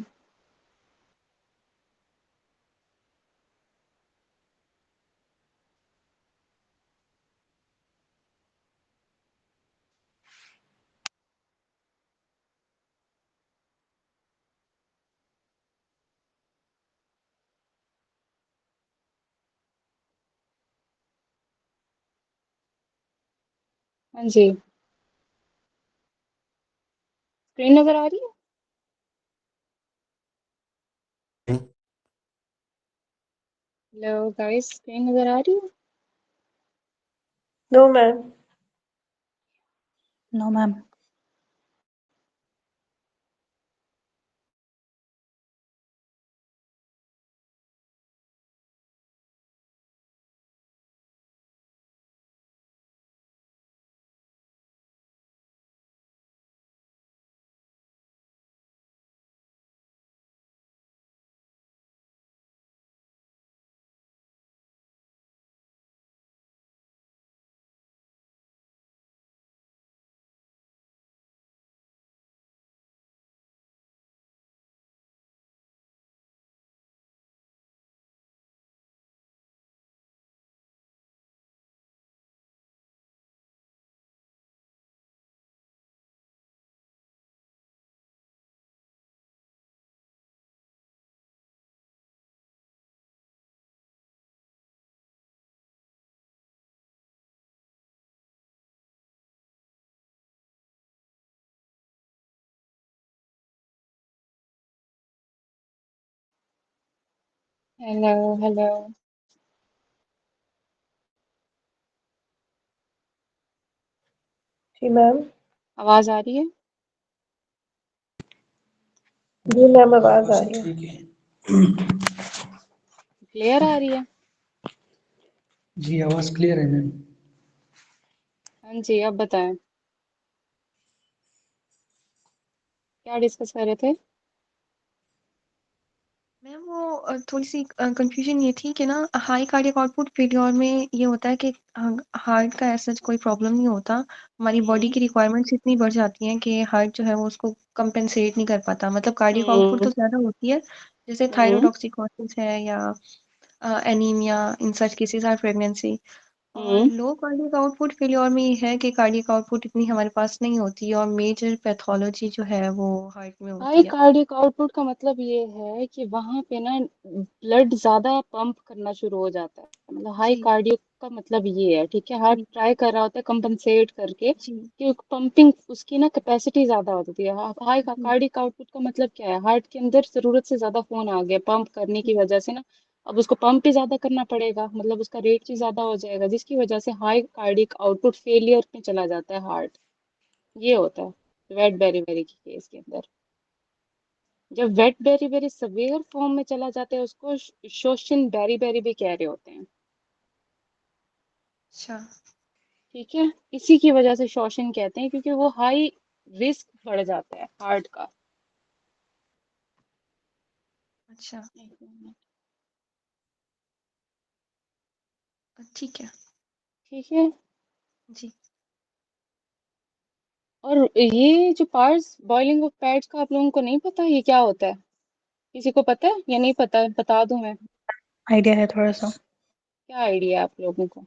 हाँ जी, स्क्रीन नजर आ रही है? हेलो गाइस, स्क्रीन नजर आ रही है? No ma'am. No ma'am. Hello hello. जी मैम। आवाज आ रही है? जी मैम, आवाज आ अच्छा रही है। ठीक है। क्लियर आ रही है? जी आवाज़ क्लियर है मैम। हाँ जी, अब बताएं क्या डिस्कस कर रहे थे? मैम वो थोड़ी सी कंफ्यूजन ये थी कि ना हाई कार्डियक आउटपुट फेल्योर में ये होता है कि हार्ट का ऐसा कोई प्रॉब्लम नहीं होता, हमारी बॉडी की रिक्वायरमेंट्स इतनी बढ़ जाती हैं कि हार्ट जो है वो उसको कंपेंसेट नहीं कर पाता। मतलब कार्डियक आउटपुट तो ज़्यादा होती है, जैसे थायरोटॉक्सिकोसिस है या anaemia, in such cases are pregnancy. और लो कार्डियक आउटपुट फेल्योर में ये है कि कार्डियक आउटपुट इतनी हमारे पास नहीं होती और मेजर पैथोलॉजी जो है वो हार्ट में हाई होती है। कार्डियक आउटपुट का मतलब ये है कि वहां पे ना ब्लड ज्यादा पंप करना शुरू हो जाता है। मतलब हाई जी कार्डियक का मतलब ये है, ठीक है। हार्ट जी ट्राई कर रहा होता है कंपनसेट करके जी कि पंपिंग उसकी ना कैपेसिटी ज्यादा होती है। हाई जी कार्डियक आउटपुट का मतलब क्या है? हार्ट के अंदर जरूरत से ज्यादा खून आ गया पंप करने की जी वजह से ना, अब उसको पंप भी ज्यादा करना पड़ेगा, मतलब उसका रेट भी ज्यादा हो जाएगा, जिसकी वजह से हाई कार्डियक आउटपुट फेलियर में चला जाता है हार्ट। ये होता है वेट बेरी बेरी की केस के अंदर। जब wet beriberi severe form में चला जाता है उसको शोषण बेरी बेरी भी कह रहे होते हैं, अच्छा ठीक है। इसी की वजह से शोषण कहते हैं, क्योंकि वो हाई रिस्क बढ़ जाता है हार्ट का। अच्छा एक मिनट। ठीक है ठीक है। जी। और ये जो पार्ट्स बॉइलिंग ऑफ पैड्स का आप लोगों को नहीं पता ये क्या होता है? किसी को पता है या नहीं पता? बता दूं मैं? आइडिया है थोड़ा सा। क्या आइडिया है आप लोगों को?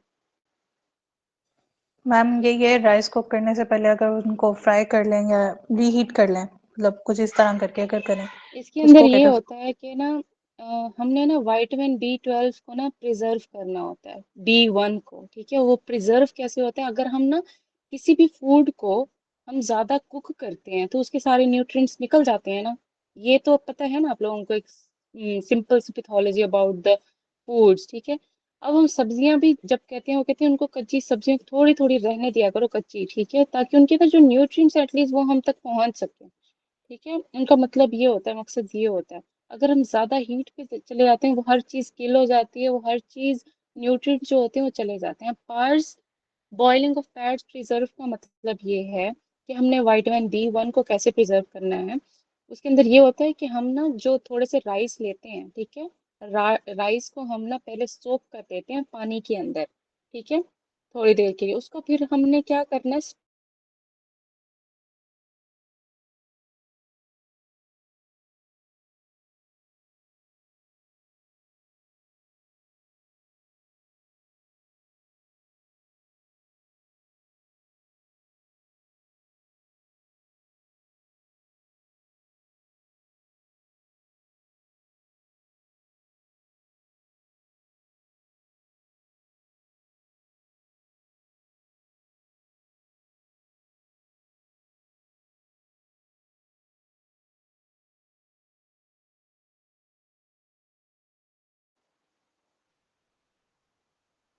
मैम ये राइस कुक करने से पहले अगर उनको फ्राई कर लें या रीहीट कर लें, मतलब कुछ इस तरह करके अगर करें इसके तो अंदर उसको ये क्या होता है कि ना हमने ना विटामिन B12 को ना प्रिजर्व करना होता है, B1 को, ठीक है। वो प्रिजर्व कैसे होता है? अगर हम ना किसी भी फूड को हम ज्यादा कुक करते हैं तो उसके सारे न्यूट्रिएंट्स निकल जाते हैं ना। ये तो पता है ना आप लोगों को, एक सिंपल सी पैथोलॉजी अबाउट द फूड्स, ठीक है। अब हम सब्जियां भी जब कहते हैं, वो कहते हैं उनको कच्ची सब्जियां थोड़ी थोड़ी रहने दिया करो कच्ची, ठीक है, ताकि उनके ना जो न्यूट्रिएंट्स एटलीस्ट वो हम तक पहुंच सके, ठीक है। उनका मतलब ये होता है, मकसद ये होता है। अगर हम ज्यादा हीट पे चले जाते हैं वो हर चीज किल हो जाती है, वो हर चीज न्यूट्रिएंट जो होते हैं वो चले जाते हैं। Parboiling of fats preserve का मतलब ये है कि हमने विटामिन B1 को कैसे प्रिजर्व करना है। उसके अंदर ये होता है कि हम ना जो थोड़े से राइस लेते हैं, ठीक है, राइस को हम ना पहले सोक कर देते हैं पानी के अंदर, ठीक है, थोड़ी देर के लिए। उसको फिर हमने क्या करना है,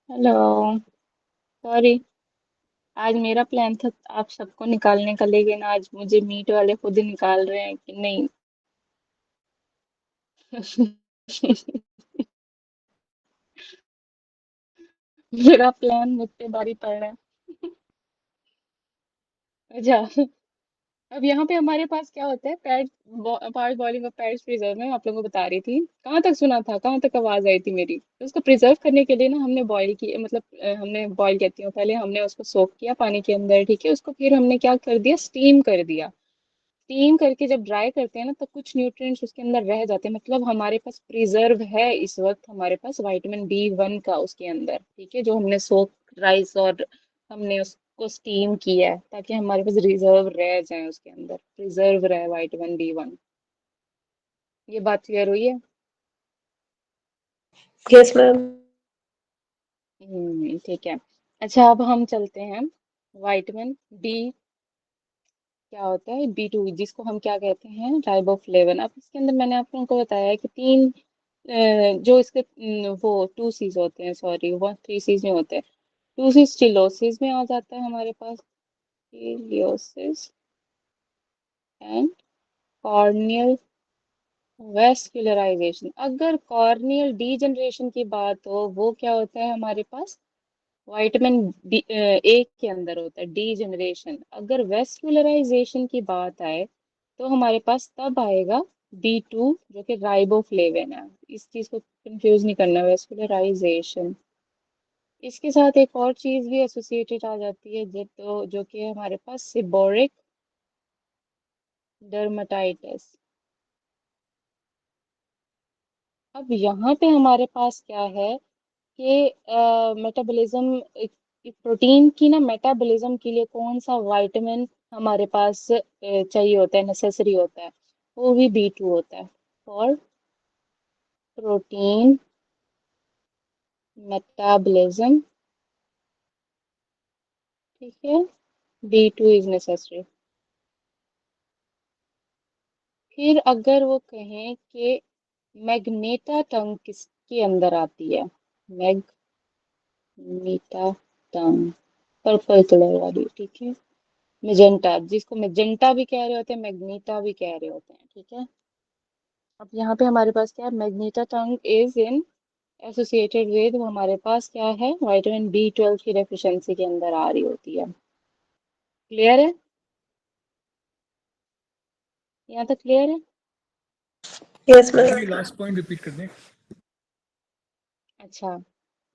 हेलो, सॉरी, आज मेरा प्लान था आप सबको निकालने का, लेकिन आज मुझे मीट वाले खुद ही निकाल रहे हैं कि नहीं। मेरा प्लान मुझ पे भारी पड़ रहा है। अच्छा, अब यहाँ पे हमारे पास क्या होता है, pad part boiling of paddy preserve में आप लोगों को बता रही थी। कहाँ तक सुना था? कहाँ तक आवाज आई थी मेरी? तो उसको प्रिजर्व करने के लिए ना हमने बॉईल की, मतलब हमने बॉईल कहती हूँ, पहले हमने उसको सोक किया पानी के अंदर, ठीक है। उसको फिर हमने क्या कर दिया, स्टीम कर दिया। स्टीम करके जब ड्राई करते हैं ना तो कुछ न्यूट्रिएंट्स उसके अंदर रह जाते हैं, मतलब हमारे पास प्रिजर्व है इस वक्त हमारे पास विटामिन B1 का उसके अंदर, ठीक है, जो हमने सोक राइस और हमने उसको स्टीम किया है ताकि हमारे पास रिजर्व रह जाए, उसके अंदर प्रिजर्व रहे विटामिन B1। ये बात क्लियर हुई है? Yes ma'am. ठीक है। अच्छा, अब हम चलते हैं विटामिन बी, क्या होता है B2, जिसको हम क्या कहते हैं, राइबोफ्लेविन। अब इसके अंदर मैंने आप लोगों को बताया है कि तीन जो इसके वो 2 C's होते हैं, सॉरी वो 3 C's में होते हैं। 2 C's चिलोसिस में आ जाता है हमारे पास, चिलियोसिस एंड कॉर्नियल वेस्कुलराइजेशन, अगर कॉर्नियल डीजनरेशन की बात हो वो क्या होता है हमारे पास, विटामिन ए के अंदर होता है डीजनरेशन। अगर वेस्कुलराइजेशन की बात आए तो हमारे पास तब आएगा B2 जो कि राइबोफ्लेविन है। इस चीज को कंफ्यूज नहीं करना, वेस्कुलराइजेशन। इसके साथ एक और चीज भी एसोसिएटेड आ जाती है जो कि हमारे पास सिबोरिक डर्माटाइटिस। अब यहाँ पे हमारे पास क्या है कि मेटाबॉलिज्म, प्रोटीन की ना मेटाबॉलिज्म के लिए कौन सा विटामिन हमारे पास चाहिए होता है, नेसेसरी होता है, वो भी B2 होता है। फॉर प्रोटीन मेटाबॉलिज्म, ठीक है, B2 इज नेसेसरी। फिर अगर वो कहें कि मैग्नेटा टंग किसके अंदर आती है, मैग्नेटा टंग, पर्पल कलर वाली, ठीक है, मेजेंटा, जिसको मेजेंटा भी कह रहे होते हैं, मैग्नीटा भी कह रहे होते हैं, ठीक है। अब यहाँ पे हमारे पास क्या है, magenta tongue is in associated with, हमारे पास क्या है, विटामिन B12 की डेफिशिएंसी के अंदर आ रही होती है। क्लियर है, यहाँ तक क्लियर है? Yes ma'am. Last point repeat कर दें। अच्छा,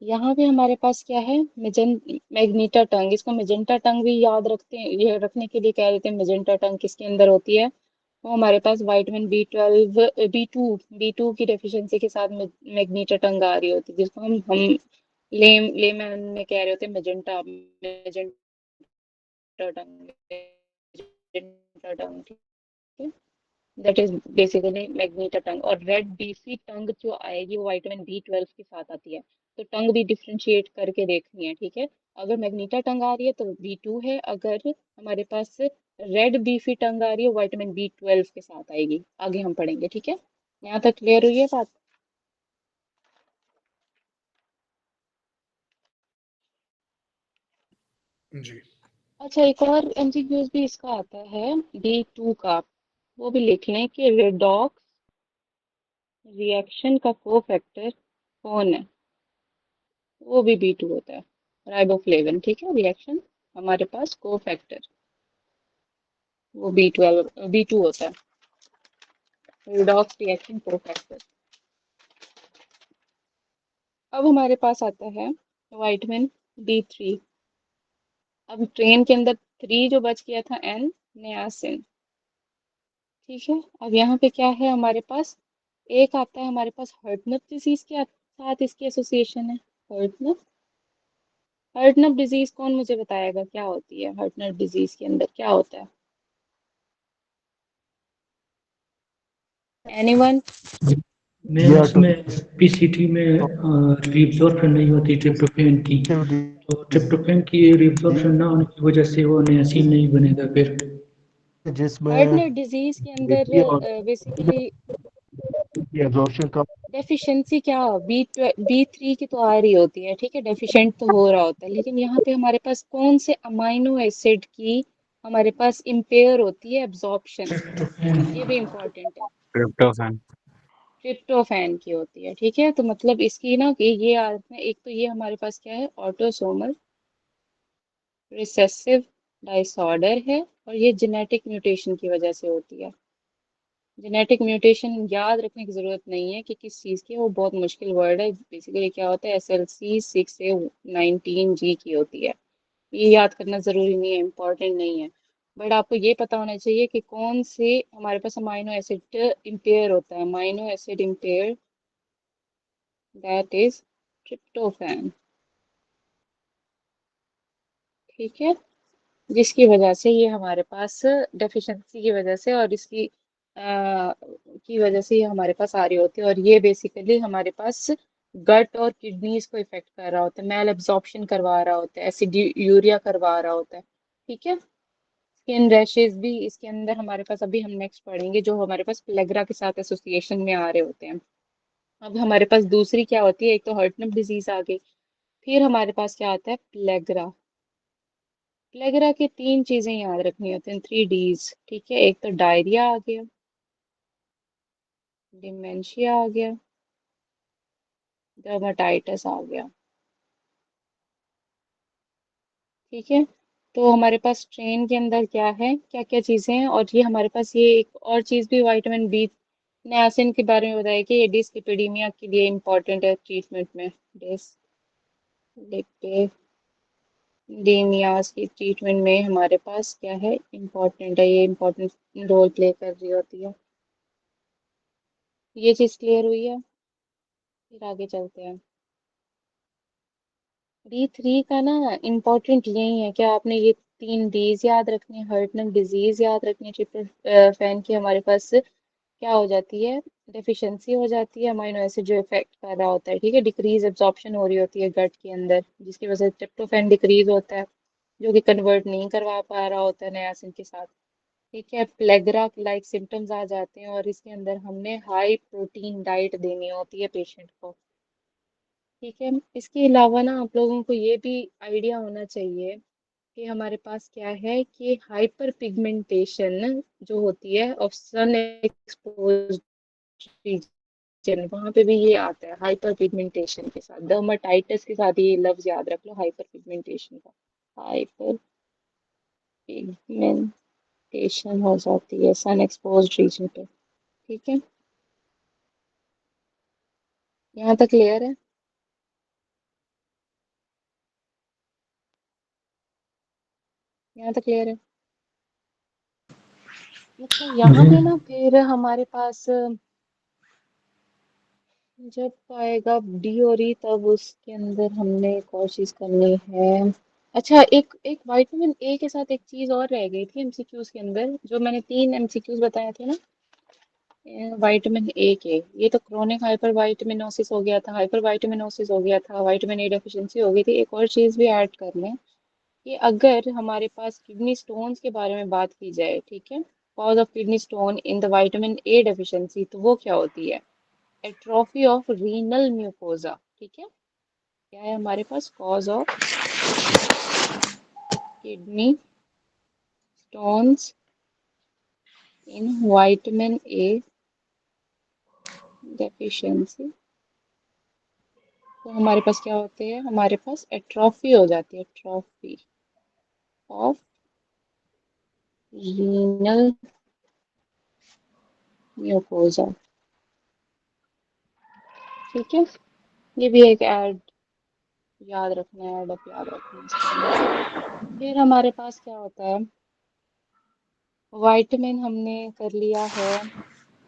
यहाँ पे हमारे पास क्या है, मैग्नीटा टंग, इसको मेजेंटा टंग भी याद रखते हैं, ये रखने के लिए कह देते हैं मेजेंटा टंग किसके अंदर होती है, वो हमारे पास विटामिन B12 B2 की डेफिशिएंसी के साथ मैग्नीटा टंग आ रही होती है, जिसको हम लेमैन में कह रहे होते हैं मेजेंटा मेजेंटा टंग, मेजेंटा टंग, ठीक है। दैट इज बेसिकली मैग्नीटा टंग। और रेड बीसी टंग जो आएगी वो विटामिन B12 के साथ आती है। तो टंग भी डिफ्रेंशिएट करके देखनी है, ठीक है। अगर मैग्नीटा टंग आ रही है तो B2 है, अगर हमारे पास रेड बीफी टंग आ रही है विटामिन B12 के साथ आएगी। आगे हम पढ़ेंगे, ठीक है। यहाँ तक क्लियर हुई है बात? जी। अच्छा, एक और MCQs भी इसका आता है B2 का, वो भी लिख लें कि रेडॉक्स रिएक्शन का कोफैक्टर कौन है, वो भी B2 होता है, राइबोफ्लेविन, ठीक है। रिएक्शन हमारे पास को फैक्टर, वो B2 होता है, रिडॉक्स रिएक्शन को फैक्टर। अब हमारे पास आता है विटामिन B3। अब ट्रेन के अंदर 3 जो बच गया था, N, नियासिन, ठीक है। अब यहाँ पे क्या है हमारे पास, एक आता है हमारे पास हर्टनप डिजीज के साथ इसकी एसोसिएशन है। हर्टनप, हर्टनप डिजीज कौन मुझे बताएगा क्या होती है, हर्टनप डिजीज के अंदर क्या होता है, एनीवन? मैम उसमें पीसीटी में रिब्जॉर्प्शन नहीं होती ट्रिप्टोफैन की, तो ट्रिप्टोफैन की रिब्जॉर्प्शन ना होने की वजह से वो नियासिन नहीं बनेगा फिर। जिसमें हार्टनर डिजीज के अंदर बेसिकली एब्जॉर्प्शन कम। डेफिशिएंसी क्या, B3 की तो आ रही होती है, ठीक है, डेफिशिएंट तो हो रहा होता है, लेकिन यहाँ पे हमारे पास कौन से अमाइनो एसिड की हमारे पास इम्पेयर होती है एब्जॉर्प्शन, ये भी इम्पोर्टेंट है। ट्रिप्टोफैन। ट्रिप्टोफैन की होती है, ठीक है। तो मतलब इसकी ना कि ये आदत में, एक तो ये हमारे पास क्या है, ऑटोसोमल रिसेसिव डिसऑर्डर है, और ये जेनेटिक म्यूटेशन की वजह से होती है। जेनेटिक म्यूटेशन याद रखने की जरूरत नहीं है कि किस चीज़ की है, वो बहुत मुश्किल वर्ड है। बेसिकली क्या होता है, SLC 6 से 19G की होती है। ये याद करना जरूरी नहीं है, इम्पोर्टेंट नहीं है, बट आपको ये पता होना चाहिए कि कौन से हमारे पास अमाइनो एसिड इम्पेयर होता है, amino acid empire, that is tryptophan, ठीक है। जिसकी वजह से ये हमारे पास डेफिशिएंसी की वजह से और इसकी की वजह से ये हमारे पास आ रही होती है, और ये बेसिकली हमारे पास गट और किडनीज को इफेक्ट कर रहा होता है, मैल एब्जॉर्प्शन करवा रहा होता है, एसिड्यूरिया करवा रहा होता है, ठीक है। स्किन रैशेज भी इसके अंदर हमारे पास, अभी हम नेक्स्ट पढ़ेंगे, जो हमारे पास प्लेग्रा के साथ एसोसिएशन में आ रहे होते हैं। अब हमारे पास दूसरी क्या होती है, एक तो हर्टनप डिजीज आ गई, फिर हमारे पास क्या आता है, प्लेग्रा। प्लेगरा की 3 चीजें याद रखनी होती हैं, 3 Ds, ठीक है। एक तो डायरिया आ गया, डिमेंशिया आ गया, डर्माटाइटिस आ गया। ठीक है, तो हमारे पास स्ट्रेन के अंदर क्या है, क्या क्या चीजें हैं, और ये हमारे पास ये एक और चीज भी विटामिन बी नियासिन के बारे में बताया कि ये डिसलिपिडीमिया के लिए इम्पोर्टेंट है ट्रीटमेंट में। डिसलिपिडीमियास की ट्रीटमेंट में हमारे पास क्या है, इम्पोर्टेंट है, ये इम्पोर्टेंट रोल प्ले कर रही होती है। ये चीज क्लियर हुई है, फिर आगे चलते हैं। D3 का ना इम्पोर्टेंट यही है कि आपने ये 3 Ds याद रखने, हर्टनल डिजीज याद रखनी, ट्रिप्टोफैन की हमारे पास क्या हो जाती है, डेफिशिएंसी हो जाती है, अमाइनो एसिड जो इफेक्ट कर रहा होता है, ठीक है, डिक्रीज एब्जॉर्प्शन हो रही होती है गट के अंदर, जिसकी वजह से ट्रिप्टोफैन डिक्रीज होता है, जो कि कन्वर्ट नहीं करवा पा रहा होता है नियासिन के साथ। ठीक है, प्लेगरा लाइक सिम्टम्स आ जाते हैं, और इसके अंदर हमने हाई प्रोटीन डाइट देनी होती है पेशेंट को। ठीक है, इसके अलावा ना आप लोगों को ये भी आइडिया होना चाहिए कि हमारे पास क्या है कि हाइपर पिगमेंटेशन जो होती है ऑफ सन एक्सपोज रीजन, वहां पे भी ये आता है हाइपर पिगमेंटेशन के साथ, डर्माटाइटिस के साथ, ये लफ्ज याद रख लो हाइपर पिगमेंटेशन का। हाइपर पिगमेंटेशन हो जाती है सन एक्सपोज रीजन पे। ठीक है, यहाँ तक क्लियर है? यहाँ तक क्लियर है? अच्छा, यहाँ जी पे ना फिर हमारे पास जब आएगा डी और ई तब उसके अंदर हमने एक और चीज करनी है। अच्छा, एक एक विटामिन ए के साथ एक चीज और रह गई थी एमसीक्यूज के अंदर, जो मैंने 3 एमसीक्यूज बताए थे ना विटामिन ए के, ये तो क्रोनिक हाइपर विटामिनोसिस हो गया था, हाइपर विटामिनोसिस हो गया था, विटामिन ए डेफिशिएंसी हो गई थी, एक और चीज भी ऐड कर लें कि अगर हमारे पास किडनी स्टोन्स के बारे में बात की जाए, ठीक है, cause of kidney stone in the vitamin A deficiency, तो वो क्या होती है, एट्रोफी ऑफ रीनल म्यूकोजा। ठीक है, क्या है हमारे पास cause of kidney stones in vitamin A deficiency, तो हमारे पास क्या होते हैं, हमारे पास एट्रोफी हो जाती है, एट्रोफी ऑफ रीनल म्यूकोजा। ठीक है, ये भी एक ऐड याद रखना है, एडअप याद रखना है इसके अंदर। फिर हमारे पास क्या होता है, विटामिन हमने कर लिया है,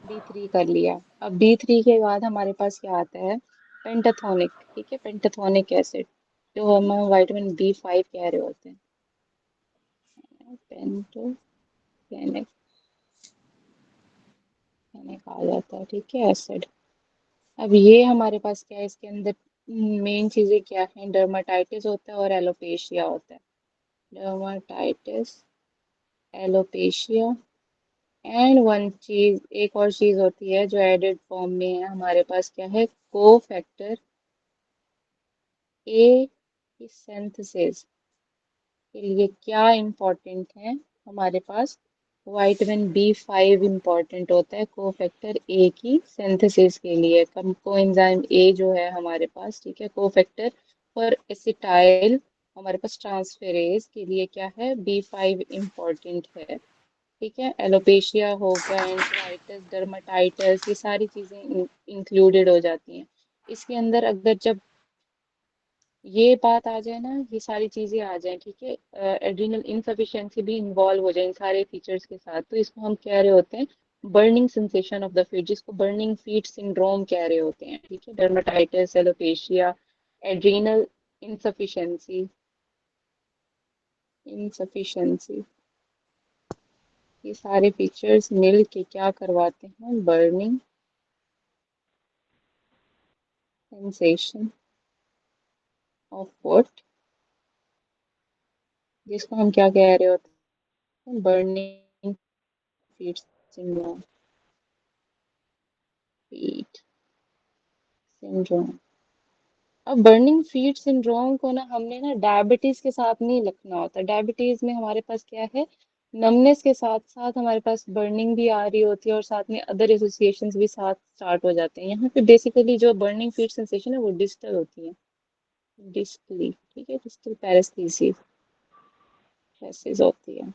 D3 कर लिया, अब D3 के बाद हमारे पास क्या आता है, पेंटाथोनिक। ठीक है, पेंटाथोनिक एसिड, जो हम विटामिन B5 कह रहे होते हैं, पेंटोथेनिक कहा जाता है। ठीक है, एसिड। अब ये हमारे पास क्या है, इसके अंदर मेन चीजें क्या है, डर्माटाइटिस होता है और एलोपेशिया होता है, डर्माटाइटिस, एलोपेशिया, एंड वन चीज, एक और चीज होती है जो एडेड फॉर्म में है हमारे पास, क्या है, को फैक्टर ए की सिंथेसिस के लिए क्या इम्पोर्टेंट है हमारे पास, विटामिन B5 इम्पोर्टेंट होता है को फैक्टर ए की सिंथेसिस के लिए, कोएंजाइम ए जो है हमारे पास, ठीक है, को फैक्टर और एसिटाइल हमारे पास ट्रांसफेरेज के लिए क्या है, B5 इम्पोर्टेंट है। ठीक है, एलोपेशिया हो गया, एंटराइटिस, डर्माटाइटिस, ये सारी चीजें इंक्लूडेड हो जाती हैं इसके अंदर। अगर जब ये बात आ जाए ना, ये सारी चीजें आ जाए, ठीक है, एड्रिनल इनसफिशिएंसी भी इन्वॉल्व हो जाए इन सारे फीचर्स के साथ, तो इसको हम कह रहे होते हैं burning sensation of the feet, जिसको बर्निंग फीट सिंड्रोम कह रहे होते हैं। ठीक है, dermatitis, alopecia, adrenal insufficiency, insufficiency, ये सारे फीचर्स मिल के क्या करवाते हैं, बर्निंग सेंसेशन ऑफ फुट, जिसको हम क्या कह रहे होते हैं, burning feet syndrome, feet syndrome. अब बर्निंग फीट सिंड्रोम को ना हमने ना डायबिटीज के साथ नहीं लिखना होता, डायबिटीज में हमारे पास क्या है, नमनेस के साथ साथ हमारे पास बर्निंग भी आ रही होती है और साथ में अदर एसोसिएशंस भी साथ स्टार्ट हो जाते हैं। यहाँ पे बेसिकली जो बर्निंग फीट सेंसेशन है वो डिस्टल होती है, डिस्टली, ठीक है, डिस्टल पैरेस्थीसिस होती है।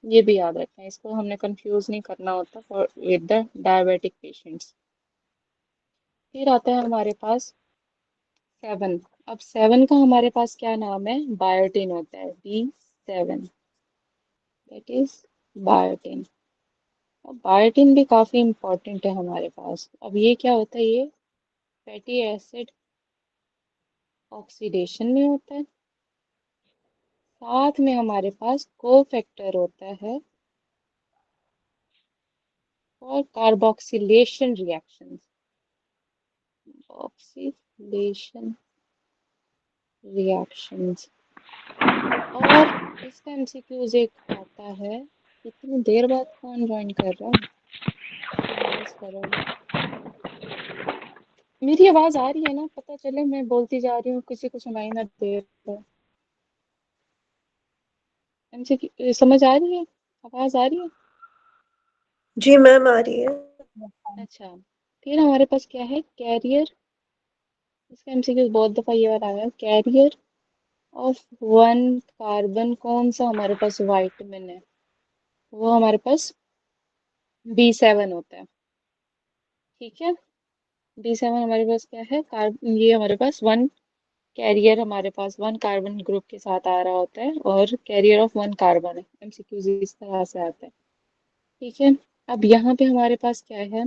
ये भी याद रखना, इसको हमने कंफ्यूज नहीं करना होता for with the diabetic patients. फिर आता है हमारे पास 7। अब 7 का हमारे पास क्या नाम है, बायोटिन होता है, B7, दैट इज बायोटिन। अब बायोटिन भी काफी इंपॉर्टेंट है हमारे पास। अब ये क्या होता है, ये फैटी एसिड ऑक्सीडेशन में होता है, साथ में हमारे पास कोफैक्टर होता है और कार्बोक्सिलेशन रिएक्शंस और इसका एमसीक्यूज एक आता है। इतनी देर बाद कौन ज्वाइन कर रहा है, आवाज करोगे। मेरी आवाज आ रही है ना, पता चले मैं बोलती जा रही हूँ किसी को सुनाई ना दे रहा। एमसीक्यू समझ आ रही है, आवाज आ रही है। जी मैम आ रही है। अच्छा, फिर हमारे पास क्या है, कैरियर। इसका एमसीक्यू बहुत दफा ये वाला आया, कैरियर ऑफ 1 कार्बन कौन सा हमारे पास वाइटामिन है, वो हमारे पास B7 होता है, ठीक है। B7 हमारे पास क्या है, कार्बन, ये हमारे पास 1 कैरियर, हमारे पास 1 कार्बन ग्रुप के साथ आ रहा होता है और कैरियर ऑफ 1 कार्बन है। एमसीक्यूज इस तरह से आता है, ठीक है। अब यहाँ पे हमारे पास क्या है,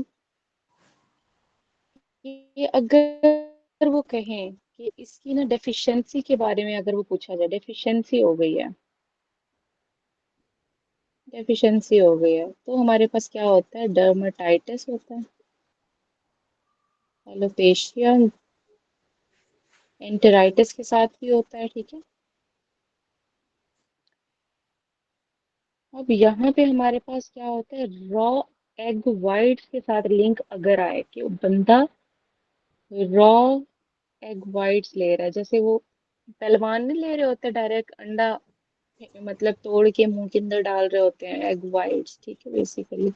कि अगर वो कहें कि इसकी ना डेफिशिएंसी के बारे में अगर वो पूछा जाए, डेफिशिएंसी हो गई है, डेफिशिएंसी हो गई है, तो हमारे पास क्या होता है, डर्माटाइटिस होता है, एलोपेशिया, एंटेराइटिस के साथ भी होता है, ठीक है। अब यहाँ पे हमारे पास क्या होता है, रॉ एग वाइट्स के साथ लिंक अगर आए कि वो बंदा रॉ एग वाइट्स ले रहा है, जैसे वो पहलवान नहीं ले रहे होते डायरेक्ट अंडा, मतलब तोड़ के मुंह के अंदर डाल रहे होते हैं एग वाइट्स, ठीक है, बेसिकली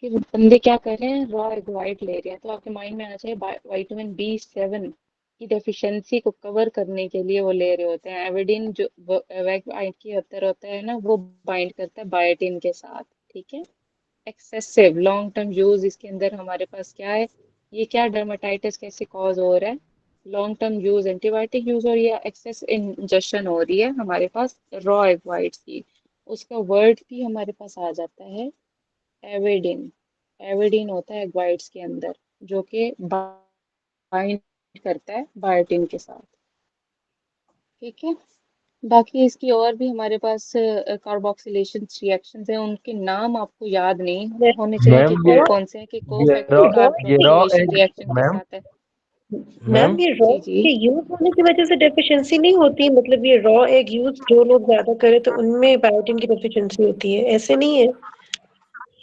कि वो बंदे क्या कर रहे हैं, रॉ एग वाइट ले रहे हैं, तो आपके माइंड में आ जाए विटामिन B7 की डेफिशिएंसी को कवर करने के लिए वो ले रहे होते हैं। एविडिन जो की होता है ना, वो बाइंड करता है बायोटिन के साथ, ठीक है। एक्सेसिव लॉन्ग टर्म यूज, इसके अंदर हमारे पास क्या है, ये क्या डर्माटाइटिस कैसे कॉज हो रहा है, long term use, antibiotic use और ये एक्सेस इंजेक्शन हो रही है हमारे पास रॉ एग वाइट्स की। उसका वर्ड भी हमारे पास आ जाता है एविडिन। एविडिन होता है एग वाइट्स के अंदर, जो कि बाइंड करता है बायोटिन के साथ, ठीक है। बाकी इसकी और भी हमारे पास कार्बोक्सिलेशन रिएक्शंस हैं, उनके नाम आपको याद नहीं होने चाहिए कि मैम कौन कौन से हैं, कि कोफैक्टर ये रॉ कार्बोक्सिलेशन एग रिएक्शन के मैम साथ है। मैम मैम ये रॉ जी जी, के यूज होने की वजह से डेफिशिएंसी नहीं होती, मतलब ये रॉ एग यूज जो लोग ज्यादा करे तो उनमें बायोटिन की डेफिशिएंसी होती है, ऐसे नहीं है।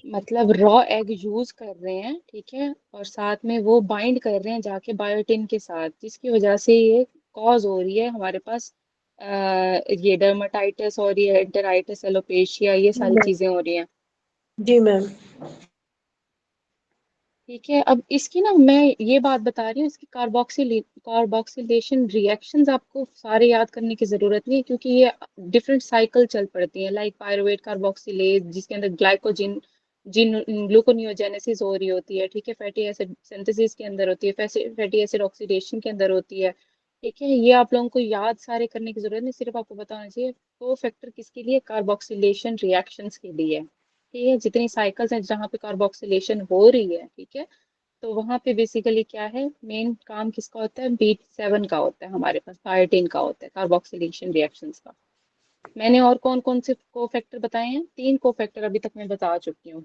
मतलब रॉ एग यूज कर रहे हैं, ठीक है, और साथ में वो बाइंड कर रहे हैं जाके बायोटिन के साथ, जिसकी वजह से ये कॉज हो रही है हमारे पास ये डर्माटाइटिस और ये एंटेराइटिस, एलोपेशिया, ये जी सारी मैम। चीजें हो रही हैं, जी मैम। ठीक है। अब इसकी ना मैं ये बात बता रही हूँ, इसकी कार्बोक्सिलेशन रिएक्शंस आपको सारे याद करने की जरूरत नहीं है, क्योंकि ये डिफरेंट साइकिल चल पड़ती हैं, लाइक पायरुवेट कार्बोक्सिलेज जिसके अंदर ग्लाइकोजिन जिन ग्लूकोनियोजेनेसिस हो रही होती है, ठीक है, फैटी एसिड सिंथेसिस के अंदर होती है, फैटी एसिड ऑक्सीडेशन के अंदर होती है, ठीक है। ये आप लोगों को याद सारे करने की जरूरत नहीं, सिर्फ आपको बताना चाहिए को फैक्टर किसके लिए, कार्बोक्सिलेशन रिएक्शंस के लिए, ठीक है। जितनी साइकिल्स हैं जहाँ पे कार्बोक्सिलेशन हो रही है, ठीक है, तो वहां पे बेसिकली क्या है, मेन काम किसका होता है, B7 का होता है, हमारे पास बायोटिन का होता है, कार्बोक्सिलेशन रिएक्शंस का। मैंने और कौन कौन से को फैक्टर बताए हैं, 3 को फैक्टर अभी तक मैं बता चुकी हूँ।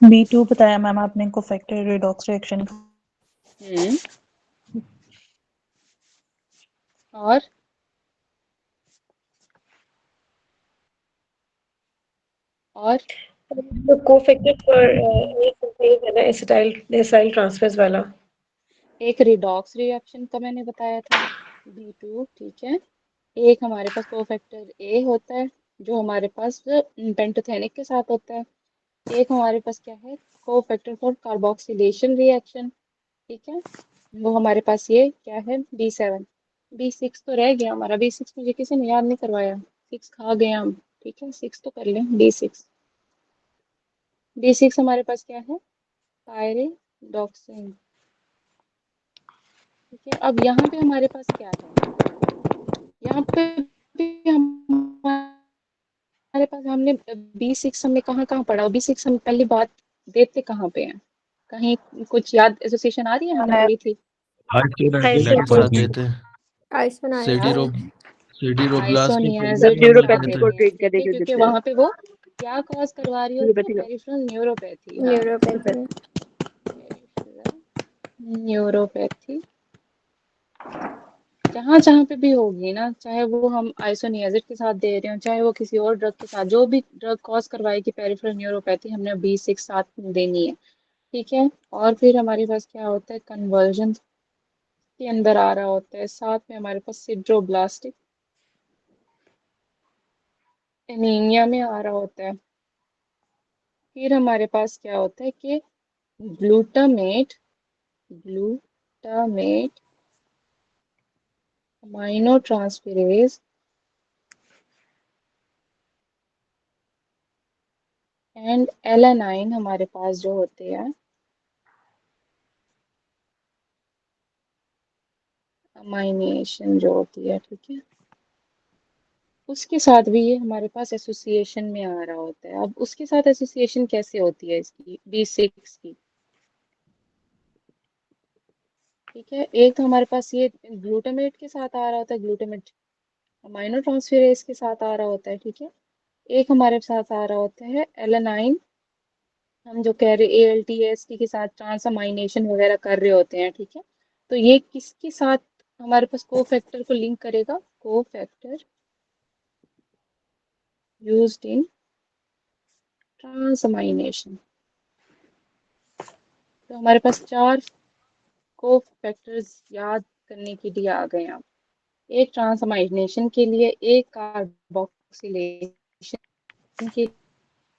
B2 बताया मैम आपने, कोफैक्टर रिडॉक्स रिएक्शन। हम्म, और और तो कोफैक्टर फॉर एक है ना एसिटाइल एसाइल ट्रांसफेरेज वाला। एक रिडॉक्स रिएक्शन का मैंने बताया था, B2, ठीक है। एक हमारे पास कोफैक्टर ए होता है जो हमारे पास पेंटोथेनिक के साथ होता है। एक हमारे पास क्या है, कोफैक्टर फॉर कार्बोक्सिलेशन रिएक्शन, ठीक है, वो हमारे पास ये क्या है, B7। B6 तो रह गया हमारा, B6 मुझे किसी ने याद नहीं करवाया, 6 खा गए हम, ठीक है, 6 तो कर लें, B6। B6 हमारे पास क्या है, पायरिडॉक्सिन, ठीक है। अब यहाँ पे हमारे पास क्या है, यहाँ पे भी हमारे पास, हमने B6 हमने कहाँ कहाँ पढ़ा, B6 हम पहली बात देते कहाँ पे हैं, कहीं कुछ याद एसोसिएशन आ रही है, हमने पढ़ी थी। आइसोनियाजिड के साथ देते हैं, आइसोनाइजिड सिडिरोब्लास्ट आइसोनियाजिड देते को हैं। ट्रीट ठीक है, करने के क्योंकि देते हैं वहां पे वो क्या कॉज करवा रही होती है, न्यूरोपैथी पेरिफेरल न्यूरोपैथी, हाँ, न्यूरोपैथी। पेरिफेरल न्यूरोपैथी, जहाँ जहाँ पे भी होगी ना, चाहे वो हम आइसोनियाजिड के साथ दे रहे हो, चाहे वो किसी और ड्रग के साथ, जो भी ड्रग कॉज करवाएगी पेरिफेरल न्यूरोपैथी, हमने B6 साथ में देनी है, ठीक है। और फिर हमारे पास क्या होता है, कन्वर्जन के अंदर आ रहा होता है, साथ में हमारे पास सिड्रोब्लास्टिक एनीमिया में आ रहा होता है। फिर हमारे पास क्या होता है कि glutamate glutamate amino transferase and alanine हमारे पास जो होते हैं, अमाइनेशन जो होती है, ठीक है, उसके साथ भी ये हमारे पास एसोसिएशन में आ रहा होता है। अब उसके साथ एसोसिएशन कैसे होती है इसकी, B6 की, ठीक है। एक तो हमारे पास ये ग्लूटामेट के साथ आ रहा होता है, ग्लूटामेट अमाइनो ट्रांसफेरेज के साथ आ रहा होता है, ठीक है। एक हमारे साथ आ रहा होता है एलानाइन, हम जो कह रहे ALT AST के साथ ट्रांसअमाइनेशन वगैरह कर रहे होते हैं, ठीक है। तो ये किसके साथ हमारे पास कोफैक्टर को लिंक करेगा, कोफैक्टर यूज्ड इन ट्रांसअमाइनेशन। तो हमारे पास 4 कोफैक्टर्स याद करने के लिए आ गए आप, एक ट्रांसअमाइनेशन के लिए, एक कार्बोक्सिलेशन के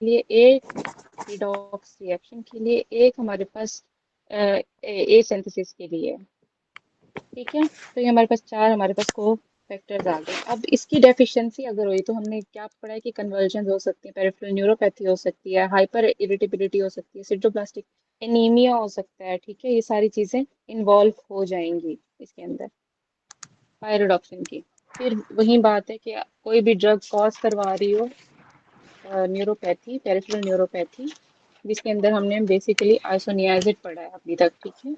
लिए, एक रिडॉक्स रिएक्शन के लिए, एक हमारे पास ए सिंथेसिस के लिए, ठीक है। तो ये हमारे पास 4 हमारे पास को फैक्टर्स आ गए। अब इसकी डेफिशिएंसी अगर हुई तो हमने क्या पढ़ा है कि कन्वर्जन हो सकती है, पेरिफेरल न्यूरोपैथी हो सकती है, हाइपर इरिटेबिलिटी हो सकती है, सिड्रोप्लास्टिक एनीमिया हो सकता है, ठीक है। ये सारी चीजें इन्वॉल्व हो जाएंगी इसके अंदर पायरोडॉक्सिन की। फिर वही बात है कि कोई भी ड्रग कॉज करवा रही हो न्यूरोपैथी, पेरिफेरल न्यूरोपैथी, जिसके अंदर हमने बेसिकली आइसोनियाजिड पढ़ा है अभी तक, ठीक है,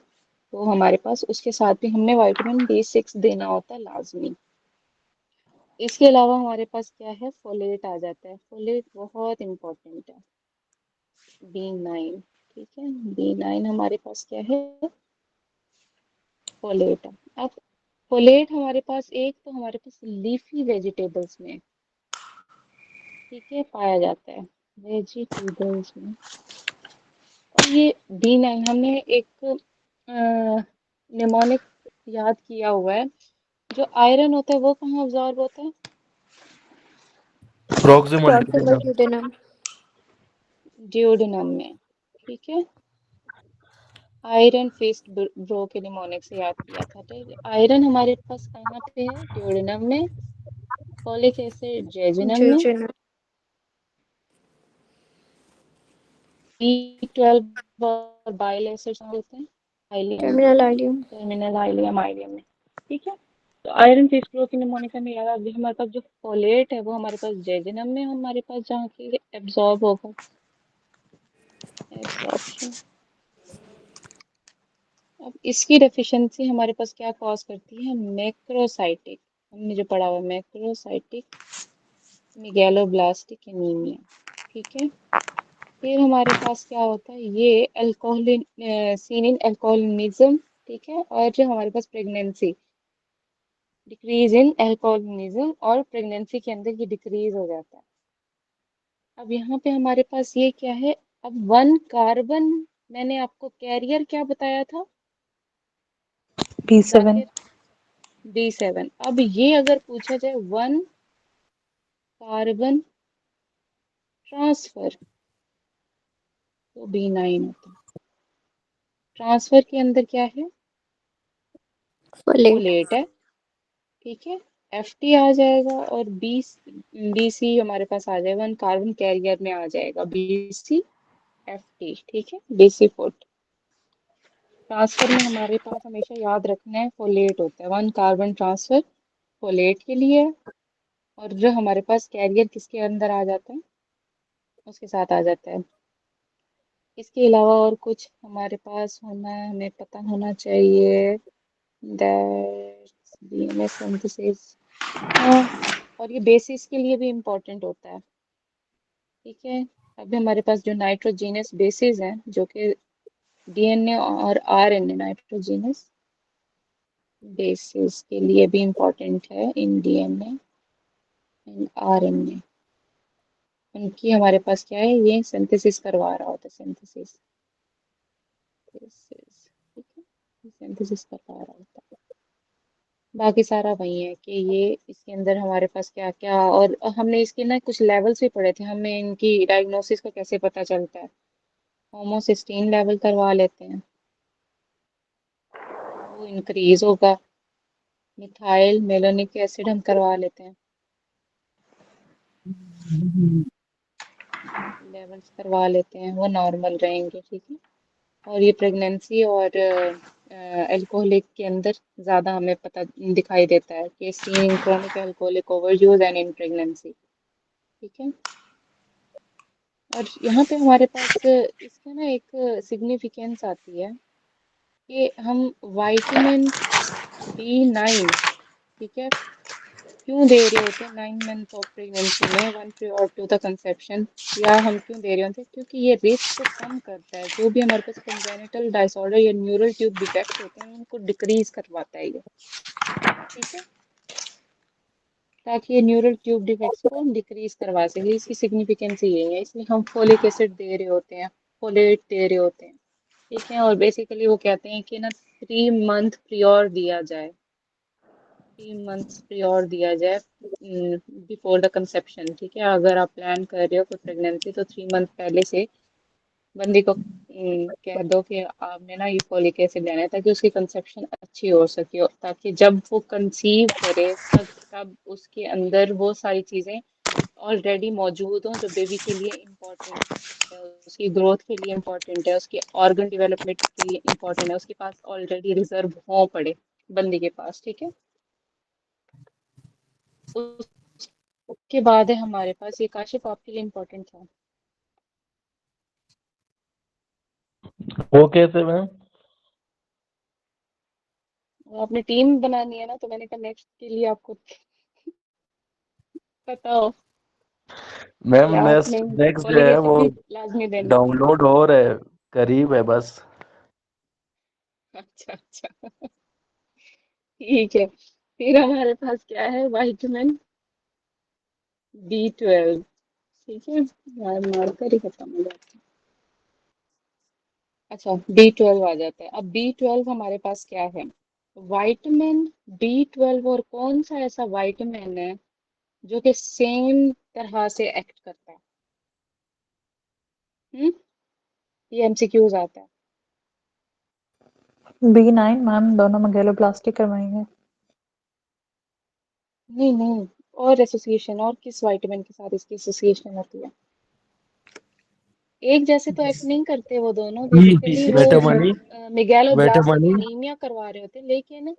तो हमारे पास उसके साथ भी हमने विटामिन B6 देना होता है लाजमी। इसके अलावा हमारे पास क्या है, फोलेट आ जाता है, फोलेट बहुत इंपॉर्टेंट है, B9, ठीक है, B9 हमारे पास क्या है, फोलेट है। अब फोलेट हमारे पास, एक तो हमारे पास लीफी वेजिटेबल्स में, ठीक है, पाया जाता है, वेजिटेबल्स में। और ये B9 हमने एक निमोनिक याद किया हुआ है, जो आयरन होता है वो कहाँ अब्जॉर्ब होता है, प्रॉक्सिमल प्रॉक्सिमल ड्यूडेनम। ड्यूडेनम में, ठीक है। आयरन फिस्ट ब्रो के निमोनिक से याद किया था, तो आयरन हमारे पास कहाँ पे है, ड्यूडेनम में, फोलिक एसिड जेजुनम में, जेजुनम। B12 और बाइल एसिड होते हैं हाइलियम में, टर्मिनल आइलियम। टर्मिनल हाइलियम आइलियम में, ठीक है। तो आयरन फिस्ट ब्रो के निमोनिक में याद, अभी हमारे पास जो फोलेट है वो हमारे पास जेजुनम में हमारे पास जहाँ की एब्जॉर्ब होगा, एब्जॉर्प्शन। अब इसकी डेफिशिएंसी हमारे पास क्या कॉज करती है, मैक्रोसाइटिक, हमने जो पढ़ा हुआ मैक्रोसाइटिक मेगैलोब्लास्टिक एनीमिया, ठीक है। फिर हमारे पास क्या होता है, ये अल्कोहलिन सीनिन अल्कोहलिनिज्म, ठीक है, और जो हमारे पास प्रेगनेंसी, डिक्रीज इन अल्कोहलिनिज्म, और प्रेगनेंसी के अंदर ये डिक्रीज हो जाता है। अब यहाँ पे हमारे पास ये क्या है, अब 1 कार्बन, मैंने आपको कैरियर क्या बताया था B7। जाकिर, B7। अब ये अगर पूछा जाए 1 कार्बन ट्रांसफर तो B9 होता है। ट्रांसफर के अंदर क्या है? फोलेट। फोलेट है, ठीक है। Ft आ जाएगा और BC हमारे पास आ जाएगा, 1 कार्बन कैरियर में आ जाएगा BCFT, ठीक है, BC4। ट्रांसफर में हमारे पास हमेशा याद रखना है फोलेट होता है, 1 कार्बन ट्रांसफर फोलेट के लिए है। और जो हमारे पास कैरियर किसके अंदर आ जाता है, उसके साथ आ जाता है। इसके अलावा और कुछ हमारे पास होना, हमें पता होना चाहिए, दैट्स डीएनए सिंथेसिस। हाँ, और ये बेसिस के लिए भी इम्पोर्टेंट होता है, ठीक है। अभी हमारे पास जो नाइट्रोजीनस बेसिस हैं, जो कि डीएनए और आरएनए, नाइट्रोजीनस बेसिस के लिए भी इम्पोर्टेंट है इन डीएनए एंड आरएनए। उनकी हमारे पास क्या है, ये सिंथेसिस करवा रहा होता है, सिंथेसिस, ठीक है, सिंथेसिस करवा रहा होता है। बाकी सारा वही है कि ये इसके अंदर हमारे पास क्या क्या, और हमने इसके ना कुछ लेवल्स भी पढ़े थे, हमें इनकी डायग्नोसिस का कैसे पता चलता है। होमोसिस्टीन लेवल करवा लेते हैं, वो इंक्रीज होगा। मिथाइल मेलोनिक एसिड हम करवा लेते हैं, लेवल्स करवा लेते हैं, वो नॉर्मल रहेंगे, ठीक है। और ये प्रेगनेंसी और अल्कोहलिक के अंदर ज़्यादा हमें पता दिखाई देता है कि seen in chronic alcoholic overdose and in pregnancy, ठीक है। और यहाँ पे हमारे पास इसका ना एक सिग्निफिकेंस आती है कि हम विटामिन B9, ठीक है, क्यों दे रहे होते हैं 9 मंथ ऑफ प्रेगनेंसी में, 1 prior to the conception, या हम क्यों दे रहे होते हैं, क्योंकि ये रिस्क को कम करता है। जो भी हमारे पास कंजेनिटल डिसऑर्डर या न्यूरल ट्यूब डिफेक्ट्स होते हैं उनको डिक्रीज करवाता है ये, ठीक है, ताकि ये न्यूरल ट्यूब डिफेक्ट्स को डिक्रीज करवा सके। इसकी सिग्निफिकेंस यही है, इसलिए हम फोलिक एसिड दे रहे होते हैं, फोलेट दे रहे होते हैं, ठीक है। और बेसिकली वो कहते हैं कि ना 3 मंथ प्रियोर दिया जाए, 3 मंथ्स प्रियोर दिया जाए बिफोर द कंसेप्शन, ठीक है। अगर आप प्लान कर रहे हो कोई प्रेगनेंसी तो 3 मंथ पहले से बंदी को कह दो कि आपने ना ये फोलिक एसिड लेना है, ताकि उसकी कंसेप्शन अच्छी हो सके, ताकि जब वो कंसीव करे तब उसके अंदर वो सारी चीज़ें ऑलरेडी मौजूद हों जो बेबी के लिए इम्पोर्टेंट है, उसकी ग्रोथ के लिए इम्पोर्टेंट है, उसके ऑर्गन डेवलपमेंट के लिए इम्पोर्टेंट है, उसके पास ऑलरेडी रिजर्व हो पड़े बंदी के पास, ठीक है। उसके बाद है हमारे पास ये, काशिफ आपके लिए इम्पोर्टेंट था। वो कैसे मैम? आपने टीम बनानी है ना, तो मैंने कहा नेक्स्ट के लिए आपको पता हो मैम कि आपने नेक्स्ट नेक्स्ट जो फोलिक है एसिड वो भी लाजमी देना है। डाउनलोड हो रहा है, करीब है बस। अच्छा अच्छा, ठीक है। फिर हमारे पास क्या है, विटामिन B12, ठीक है, यार मारकर ही खत्म हो जाता है। अच्छा, B12 आ जाता है। अब B12 हमारे पास क्या है, विटामिन B12, और कौन सा ऐसा विटामिन है जो कि सेम तरह से एक्ट करता है? हम्म, ये एमसीक्यूज आता है। B9 मैम, दोनों मेगैलोब्लास्टी करवाएंगे। नहीं नहीं, और एसोसिएशन, और किस विटामिन के साथ इसकी एसोसिएशन होती है? एक जैसे तो एक्ट नहीं करते वो दोनों, बेसिकली वो vitamin E, megaloblastic vitamin E. Anaemia करवा रहे होते, लेकिन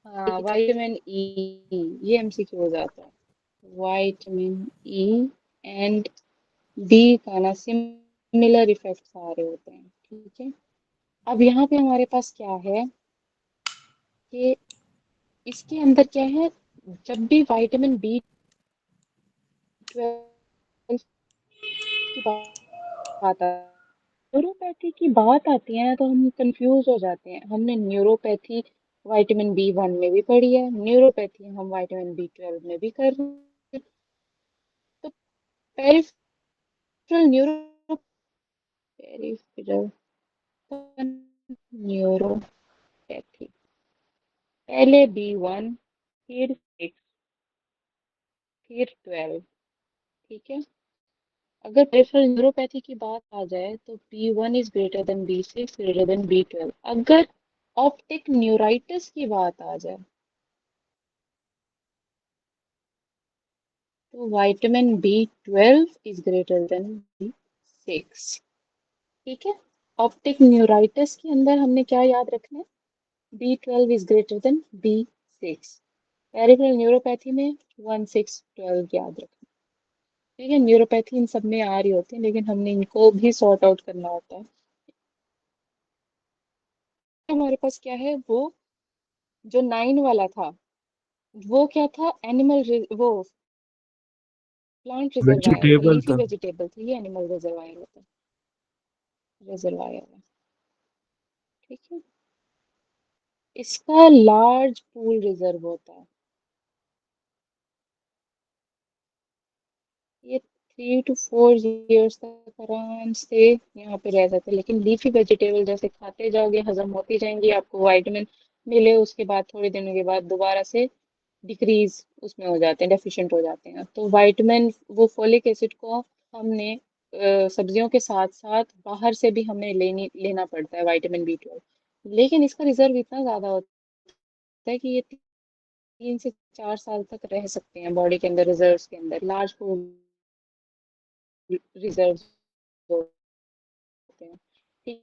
हाँ, विटामिन ई, ये एमसीक्यू हो जाता है। विटामिन ई एंड डी का ना सिमिलर इफेक्ट्स आ रहे होते हैं, ठीक है। अब यहाँ पे हमारे पास क्या है कि इसके अंदर क्या है, जब भी विटामिन B12 की बात न्यूरोपैथी की बात आती है ना, तो हम कंफ्यूज हो जाते हैं। हमने न्यूरोपैथी विटामिन B1 में भी पढ़ी है, न्यूरोपैथी हम विटामिन B12 में भी कर रहे हैं। तो पेरिफेरल न्यूरो पेरिफेरल न्यूरोपैथी, पहले B1 फिर 6, फिर 12। ठीक है। अगर पेरिफेरल न्यूरोपैथी की बात आ जाए तो B1 is greater than B6 greater than B12। अगर ऑप्टिक न्यूराइटिस की बात आ जाए तो vitamin B12 is greater than B6। ठीक है। ऑप्टिक न्यूराइटिस के अंदर हमने क्या याद रखना है? B12 is greater than B6। Peripheral neuropathy में 1 6 12 याद रखना। ठीक है। न्यूरोपैथी इन सब में आ रही होती है, लेकिन हमने इनको भी सॉर्ट आउट करना होता है। हमारे पास क्या है, वो जो 9 वाला था वो क्या था? वो प्लांट रिजर्वायर था, वेजिटेबल लीफी था। वेजिटेबल था, ये एनिमल रिजर्वायर होता है, रिजर्वायर है। ठीक है। इसका लार्ज पूल रिजर्व होता है। ये 3 to 4 years तक आराम से यहाँ पे रह जाते हैं। लेकिन लीफी वेजिटेबल जैसे खाते जाओगे हजम होती जाएंगी, आपको वाइटामिन मिले, उसके बाद थोड़े दिनों के बाद दोबारा से डिक्रीज उसमें हो जाते हैं, डेफिशिएंट हो जाते हैं। तो वाइटामिन, वो फोलिक एसिड को हमने सब्जियों के साथ साथ बाहर से भी हमें लेना पड़ता है, विटामिन B12। लेकिन इसका रिजर्व इतना ज्यादा होता है कि ये 3 से 4 साल तक रह सकते हैं बॉडी के अंदर, रिजर्व्स के अंदर लार्ज रिजर्व होते हैं। ठीक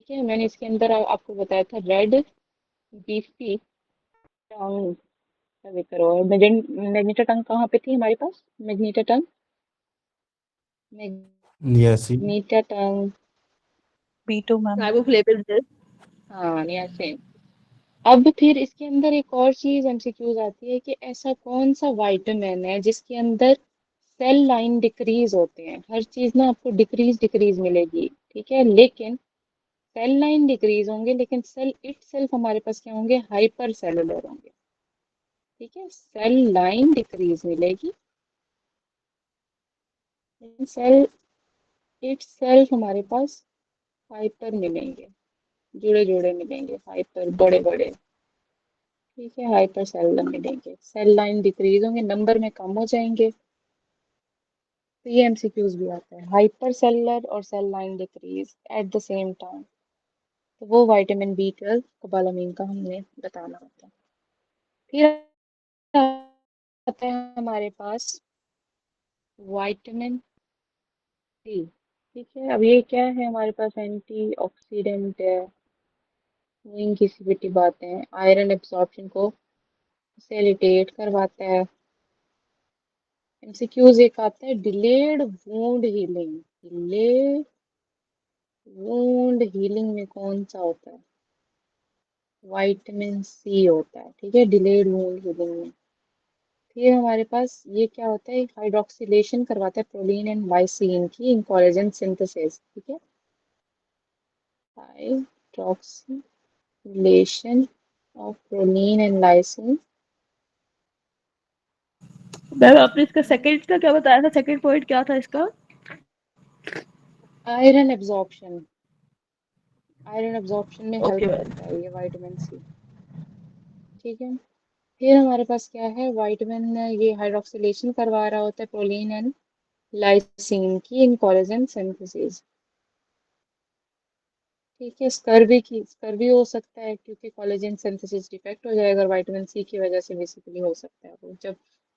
है। मैंने इसके अंदर आपको बताया था रेड बीफी टंग का जिक्र हो। मैग्नीटा टंग कहाँ पे थी हमारे पास? मैग्नीटा टंग, नियासिन। मैग्नीटा टंग, B2 मैम। राइबोफ्लेविन। हाँ नियासिन। अब फिर इसके अंदर एक और चीज एमसीक्यूज आती है कि ऐसा कौन सा विटामिन है जिसके अंदर सेल लाइन डिक्रीज होते हैं। हर चीज ना आपको डिक्रीज डिक्रीज मिलेगी, ठीक है, लेकिन सेल लाइन डिक्रीज होंगे, लेकिन सेल इट सेल्फ हमारे पास क्या होंगे? हाइपर सेलुलर होंगे। ठीक है। सेल लाइन डिक्रीज मिलेगी, लेकिन सेल इट सेल्फ हमारे पास हाइपर मिलेंगे, जुड़े जुड़े मिलेंगे, हाइपर, बड़े बड़े। ठीक है। हाइपर सेलुलर मिलेंगे, सेल लाइन डिक्रीज होंगे, नंबर में कम हो जाएंगे। तो ये एमसीक्यूज भी आता है, हाइपर सेलुलर और cell line decrease at the same time. तो वो विटामिन B12 कोबालामीन का हमने बताना होता है। फिर आता है हमारे पास विटामिन सी। ठीक है। अब ये क्या है? हमारे पास एंटी ऑक्सीडेंट है, इनकी बातें हैं, आयरन एब्जॉर्प्शन को फैसिलिटेट करवाता है। एमसीक्यूज एक आता है delayed wound healing. Delay wound healing में कौन सा होता है? विटामिन सी होता है। ठीक है। डिलेड वुंड हीलिंग में। फिर हमारे पास ये क्या होता है? हाइड्रोक्सिलेशन करवाता है प्रोलीन एंड लाइसिन की इन कोलेजन सिंथेसिस। ठीक है। Hydroxylation of proline and lysine. Ma'am आपने इसका सेकंड का क्या बताया था? सेकंड पॉइंट क्या था इसका? आयरन एब्जॉर्प्शन, आयरन एब्जॉर्प्शन में ओके हेल्प मैम। करता है ये विटामिन सी। ठीक है। फिर हमारे पास क्या है? विटामिन, ये हाइड्रोक्सिलेशन करवा रहा होता है प्रोलीन एंड लाइसिन की इन कोलेजन सिंथेसिस। ठीक है। स्कर भी हो सकता है, क्योंकि कोलेजन सिंथेसिस डिफेक्ट हो जाएगा, और विटामिन सी की वजह से बेसिकली हो सकता है वो। जब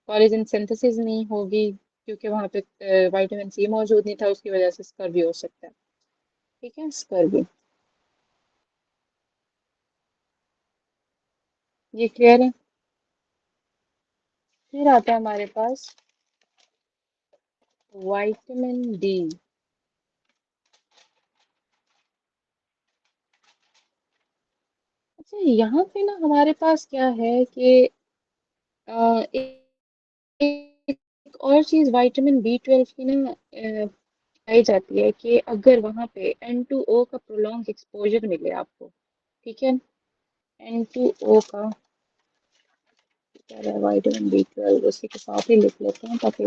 कोलेजन सिंथेसिस नहीं होगी, क्योंकि वहां पे विटामिन सी मौजूद नहीं था, उसकी वजह से स्कर भी हो सकता है। ठीक है। स्कर भी, ये क्लियर है। फिर आता है हमारे पास विटामिन डी। अच्छा, यहाँ पे ना हमारे पास क्या है कि एक और चीज विटामिन B12 की ना पाई जाती है कि अगर वहां पे N2O का प्रोलॉन्ग एक्सपोजर मिले आपको। ठीक है। N2O का क्या है? विटामिन B12 उसी के साथ ही लिख लेते हैं ताकि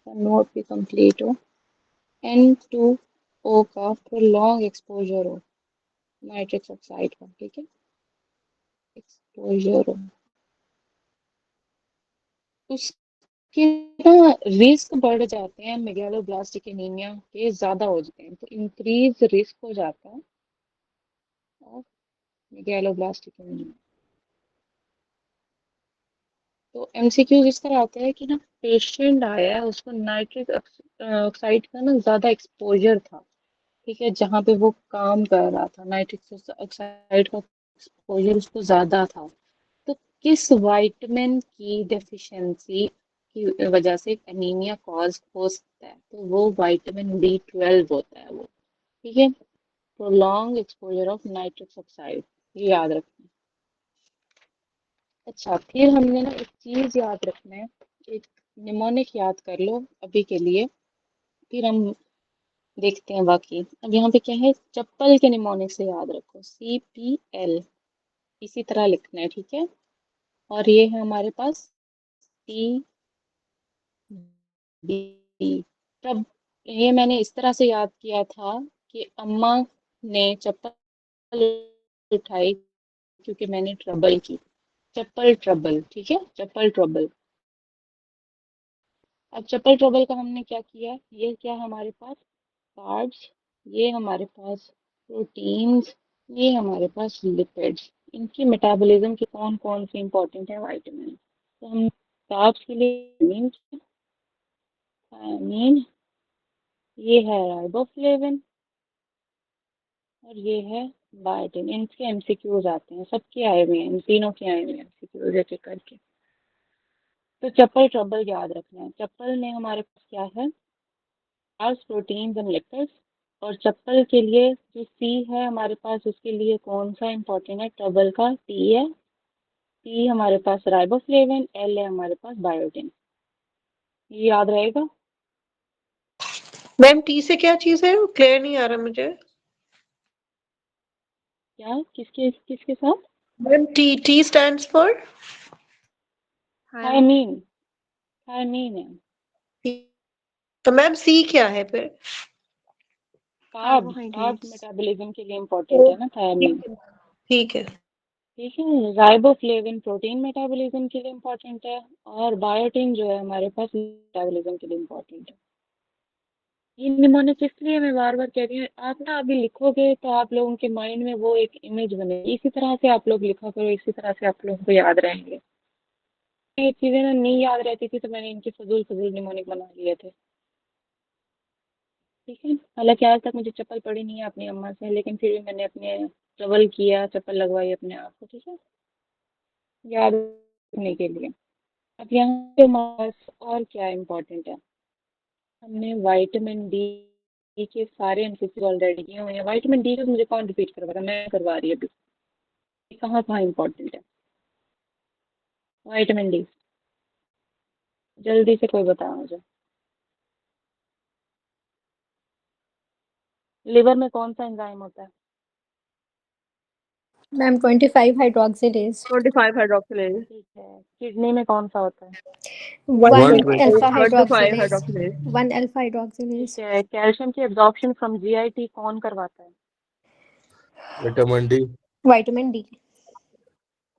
नोट भी कंप्लीट हो। N2O का प्रोलॉन्ग एक्सपोजर हो नाइट्रिक ऑक्साइड का। ठीक है। एक्सपोजर हो उसके ना रिस्क बढ़ जाते हैं, मेगालोब्लास्टिक एनीमिया के ज्यादा हो जाते हैं, तो इंक्रीज रिस्क हो जाता है ऑफ मेगालोब्लास्टिक एनीमिया। तो एमसीक्यूज इस तरह आता है कि ना पेशेंट आया है, उसको नाइट्रिक ऑक्साइड का ना ज्यादा एक्सपोजर था, ठीक है, जहाँ पे वो काम कर रहा था नाइट्रिक ऑक्साइड का एक्सपोजर उसको ज्यादा था। तो किस विटामिन की डेफिशिएंसी की वजह से एनीमिया कॉज हो सकता है, तो वो विटामिन B12 होता है वो, ठीक है। Prolong exposure of nitric oxide, ये याद रखना। अच्छा, फिर हमने ना एक चीज याद रखना है, एक निमोनिक याद कर लो अभी के लिए, फिर हम देखते हैं बाकी। अब यहाँ पे क्या है, चप्पल के निमोनिक से याद रखो, CPL, इसी तरह लिखना है, ठीक है। और ये है हमारे पास TB। तब ये मैंने इस तरह से याद किया था कि अम्मा ने चप्पल उठाई क्योंकि मैंने ट्रबल की, चप्पल ट्रबल, ठीक है, चप्पल ट्रबल। अब चप्पल ट्रबल का हमने क्या किया, ये क्या है हमारे पास, कार्ब्स, ये हमारे पास प्रोटीन्स, ये हमारे पास लिपिड्स। इनकी मेटाबॉलिज्म के कौन कौन से इंपॉर्टेंट है विटामिन, तो हम कार्ब्स के लिए थायमीन, ये है राइबोफ्लेविन, और ये है बायोटिन। इनके एमसीक्यूज आते हैं, सबके आए हुए हैं, इन तीनों के आए हुए हैं एमसीक्यूज एक एक करके। तो चप्पल ट्रबल याद रखना है। चप्पल में हमारे पास क्या है, कार्ब्स, प्रोटीन्स एंड लिपिड्स। और चप्पल के लिए जो सी है हमारे पास, उसके लिए कौन सा इंपॉर्टेंट है, ट्रबल का टी है, टी हमारे पास राइबोफ्लेविन, एल है हमारे पास बायोटिन। ये याद रहेगा। मैम टी से क्या चीज है, क्लियर नहीं आ रहा मुझे। क्या, किसके किसके साथ, ma'am T, T stands for thiamine, thiamine है। तो मैम सी क्या है फिर। Carbs, carbs carbohydrates. मेटाबॉलिज्म के लिए इम्पोर्टेंट है ना थायमीन, ठीक है। ठीक है। राइबोफ्लेविन प्रोटीन मेटाबॉलिज्म के लिए इम्पोर्टेंट है, और बायोटिन जो है हमारे पास मेटाबॉलिज्म के लिए इम्पोर्टेंट है। ये निमोनिक इसलिए मैं बार बार कह रही हूँ, आप ना अभी लिखोगे तो आप लोगों के माइंड में वो एक इमेज बनेगी, इसी तरह से आप लोग लिखा करो, इसी तरह से आप लोगों को याद रहेंगे। ये चीजें ना नहीं याद रहती थी तो मैंने इनके फजूल फजूल निमोनिक बना लिए थे, ठीक है। हालांकि आज तक मुझे चप्पल पड़ी नहीं है अपनी अम्मा से, लेकिन फिर भी मैंने अपने ट्रेवल किया, चप्पल लगवाई अपने आप को, ठीक है, याद रखने के लिए। अब यहाँ पे हमारे पास और क्या इम्पोर्टेंट है, हमने विटामिन डी के सारे एमसीक्यू ऑलरेडी किए हुए हैं। विटामिन डी का मुझे कौन रिपीट करवाएगा, मैं करवा रही हूँ अभी। ये कहाँ कहाँ इम्पोर्टेंट है विटामिन डी, जल्दी से कोई बताओ मुझे। लिवर में कौन सा एंजाइम होता है, मैम 25 हाइड्रोक्सिलेज। 25 हाइड्रोक्सिलेज। ठीक है। किडनी में कौन सा होता है, 1 120। Alpha 1 to 5 hydroxylase. Hydroxylase. 1 alpha ठीक हाइड्रोक्सिलेज। है। कैल्शियम की एब्जॉर्प्शन फ्रॉम जीआईटी कौन करवाता है, विटामिन डी। Vitamin D.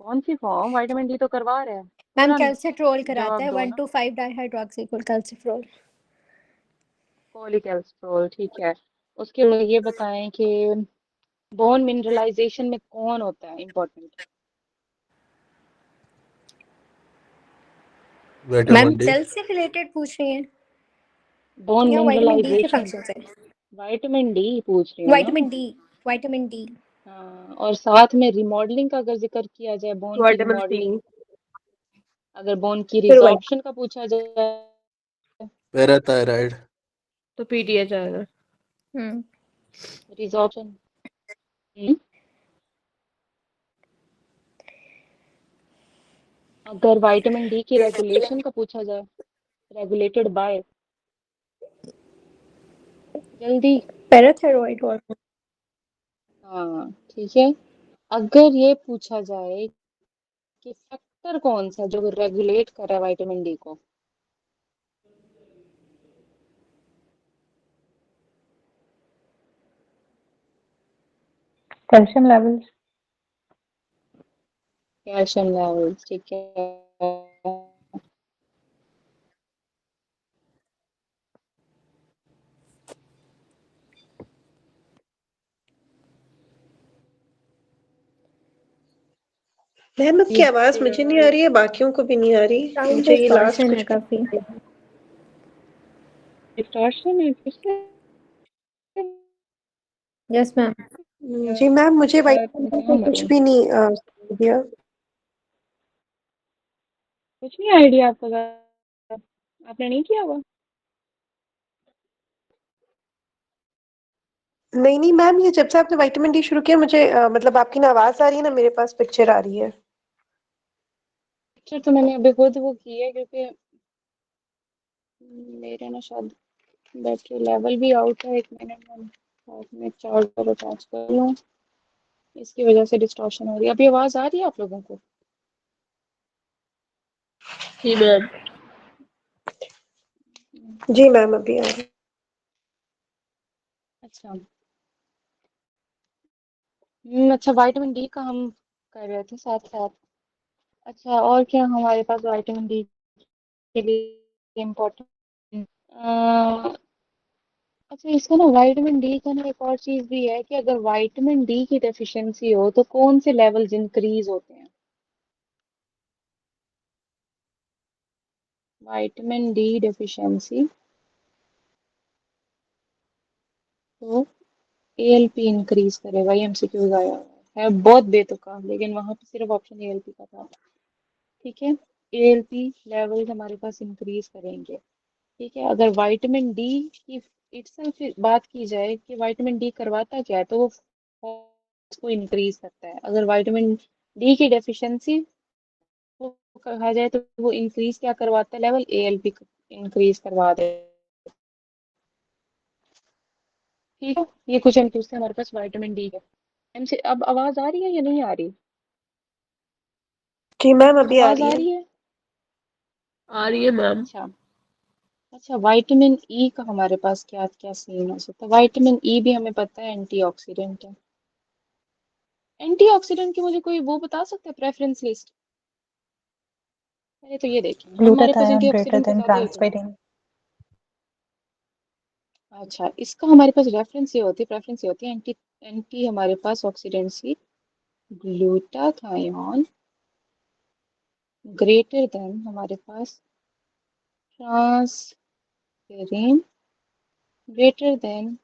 कौन सी फॉर्म, विटामिन डी तो करवा रहे हैं मैम पूरा, कैल्सिट्रोल कराता जवाब है, दो वन ना। To five डाईहाइड्रोक्सिकोल कैल्सिट्रोल। कोलिकेल्स्ट्रोल, ठीक है। उसके लिए ये बताएं कि बोन मिनरलाइजेशन में कौन होता है important, ma'am vitamin D. Cell से रिलेटेड पूछ रही हैं बोन या विटामिन डी के मिनरलाइजेशन, फंक्शन से। विटामिन डी पूछ रही हूँ ना। Vitamin D. Vitamin D. हाँ, और साथ में रिमॉडलिंग का अगर जिक्र किया जाए, बोन की विटामिन सी। रिमॉडलिंग, अगर बोन की फिर रिजॉर्प्शन का पूछा जाए, पैराथायराइड। तो पीडीएच आएगा। रिजॉर्प्शन, अगर विटामिन डी की रेगुलेशन का पूछा जाए, रेगुलेटेड बाय, जल्दी। Parathyroid hormone. हाँ, ठीक है। अगर ये पूछा जाए कि फैक्टर कौन सा जो रेगुलेट कर रहा है विटामिन डी को, कैल्शियम लेवल्स। कैल्शियम लेवल्स, ठीक है। मैम आपकी आवाज मुझे नहीं आ रही है, बाकियों को भी नहीं आ रही। साउंड मुझे ये लास्ट डिस्टॉर्शन है कुछ काफी। डिस्टॉर्शन है किससे? Yes ma'am. जी मैम, मुझे यार वाइटमिन मैं डी कहाँ का कुछ मरूं, भी नहीं दिया। कुछ नहीं आइडिया आपका, आपने नहीं किया हुआ? नहीं नहीं मैम, ये जब से आपने विटामिन डी शुरू किया मुझे मतलब आपकी ना आवाज आ रही है ना मेरे पास पिक्चर आ रही है। पिक्चर तो मैंने अभी खुद वो की है, क्योंकि मेरे ना शायद बैटरी लेवल भी आउट है। 1 मिनट में साथ में चार्जर अटैच कर लूँ, इसकी वजह से डिस्टॉर्शन हो रही है। अभी आवाज आ रही है आप लोगों को? जी मैम। जी मैम, अभी आ रही। अच्छा। अच्छा, विटामिन डी का हम कर रहे थे साथ साथ। अच्छा, और क्या हमारे पास विटामिन डी के लिए इम्पोर्टेंट? अच्छा, इसका ना विटामिन डी का ना एक और चीज भी है कि अगर विटामिन डी की डेफिशिएंसी हो तो कौन से लेवल्स इंक्रीज होते हैं। विटामिन डी डेफिशिएंसी तो एएलपी इंक्रीज करेगा। ये एमसीक्यूज आया हुआ है बहुत बेतुका, लेकिन वहां पे सिर्फ ऑप्शन एएलपी का था। ठीक है, एएलपी लेवल्स हमारे पास इंक्रीज करेंगे। ठीक है, अगर विटामिन डी की इटसेल्फ बात की जाए कि विटामिन डी करवाता क्या है, तो वो को इंक्रीज करता है। अगर विटामिन डी की डेफिशिएंसी को कहा जाए तो वो इंक्रीज क्या करवाता है, लेवल एएलपी इंक्रीज करवा दे। ठीक है, ये कुछ एमसीक्यूज से हमारे पास विटामिन डी है। एमसी अब आवाज आ रही है या नहीं आ रही? जी मैम, अभी आ आवाज रही आ है। रही है? आ रही है मैम। अच्छा। अच्छा, विटामिन ई का हमारे पास क्या क्या सीन हो सकता है? विटामिन ई भी हमें पता है एंटीऑक्सीडेंट है। एंटीऑक्सीडेंट की मुझे कोई वो बता सकता है प्रेफरेंस लिस्ट? पहले तो ये देखें हमारे पास ग्लूटाथायोन ग्रेटर एंटीऑक्सीडेंट तो देन ज्यादा ही होते हैं। ट्रांसफेरिन। अच्छा, इसका हमारे पास रेफरेंस ये होती है, प्रेफरेंस ये होती है एंटी एंटी हमारे पास ऑक्सीडेंट्स की ग्लूटाथायोन ग्रेटर देन हमारे पास transferrin greater than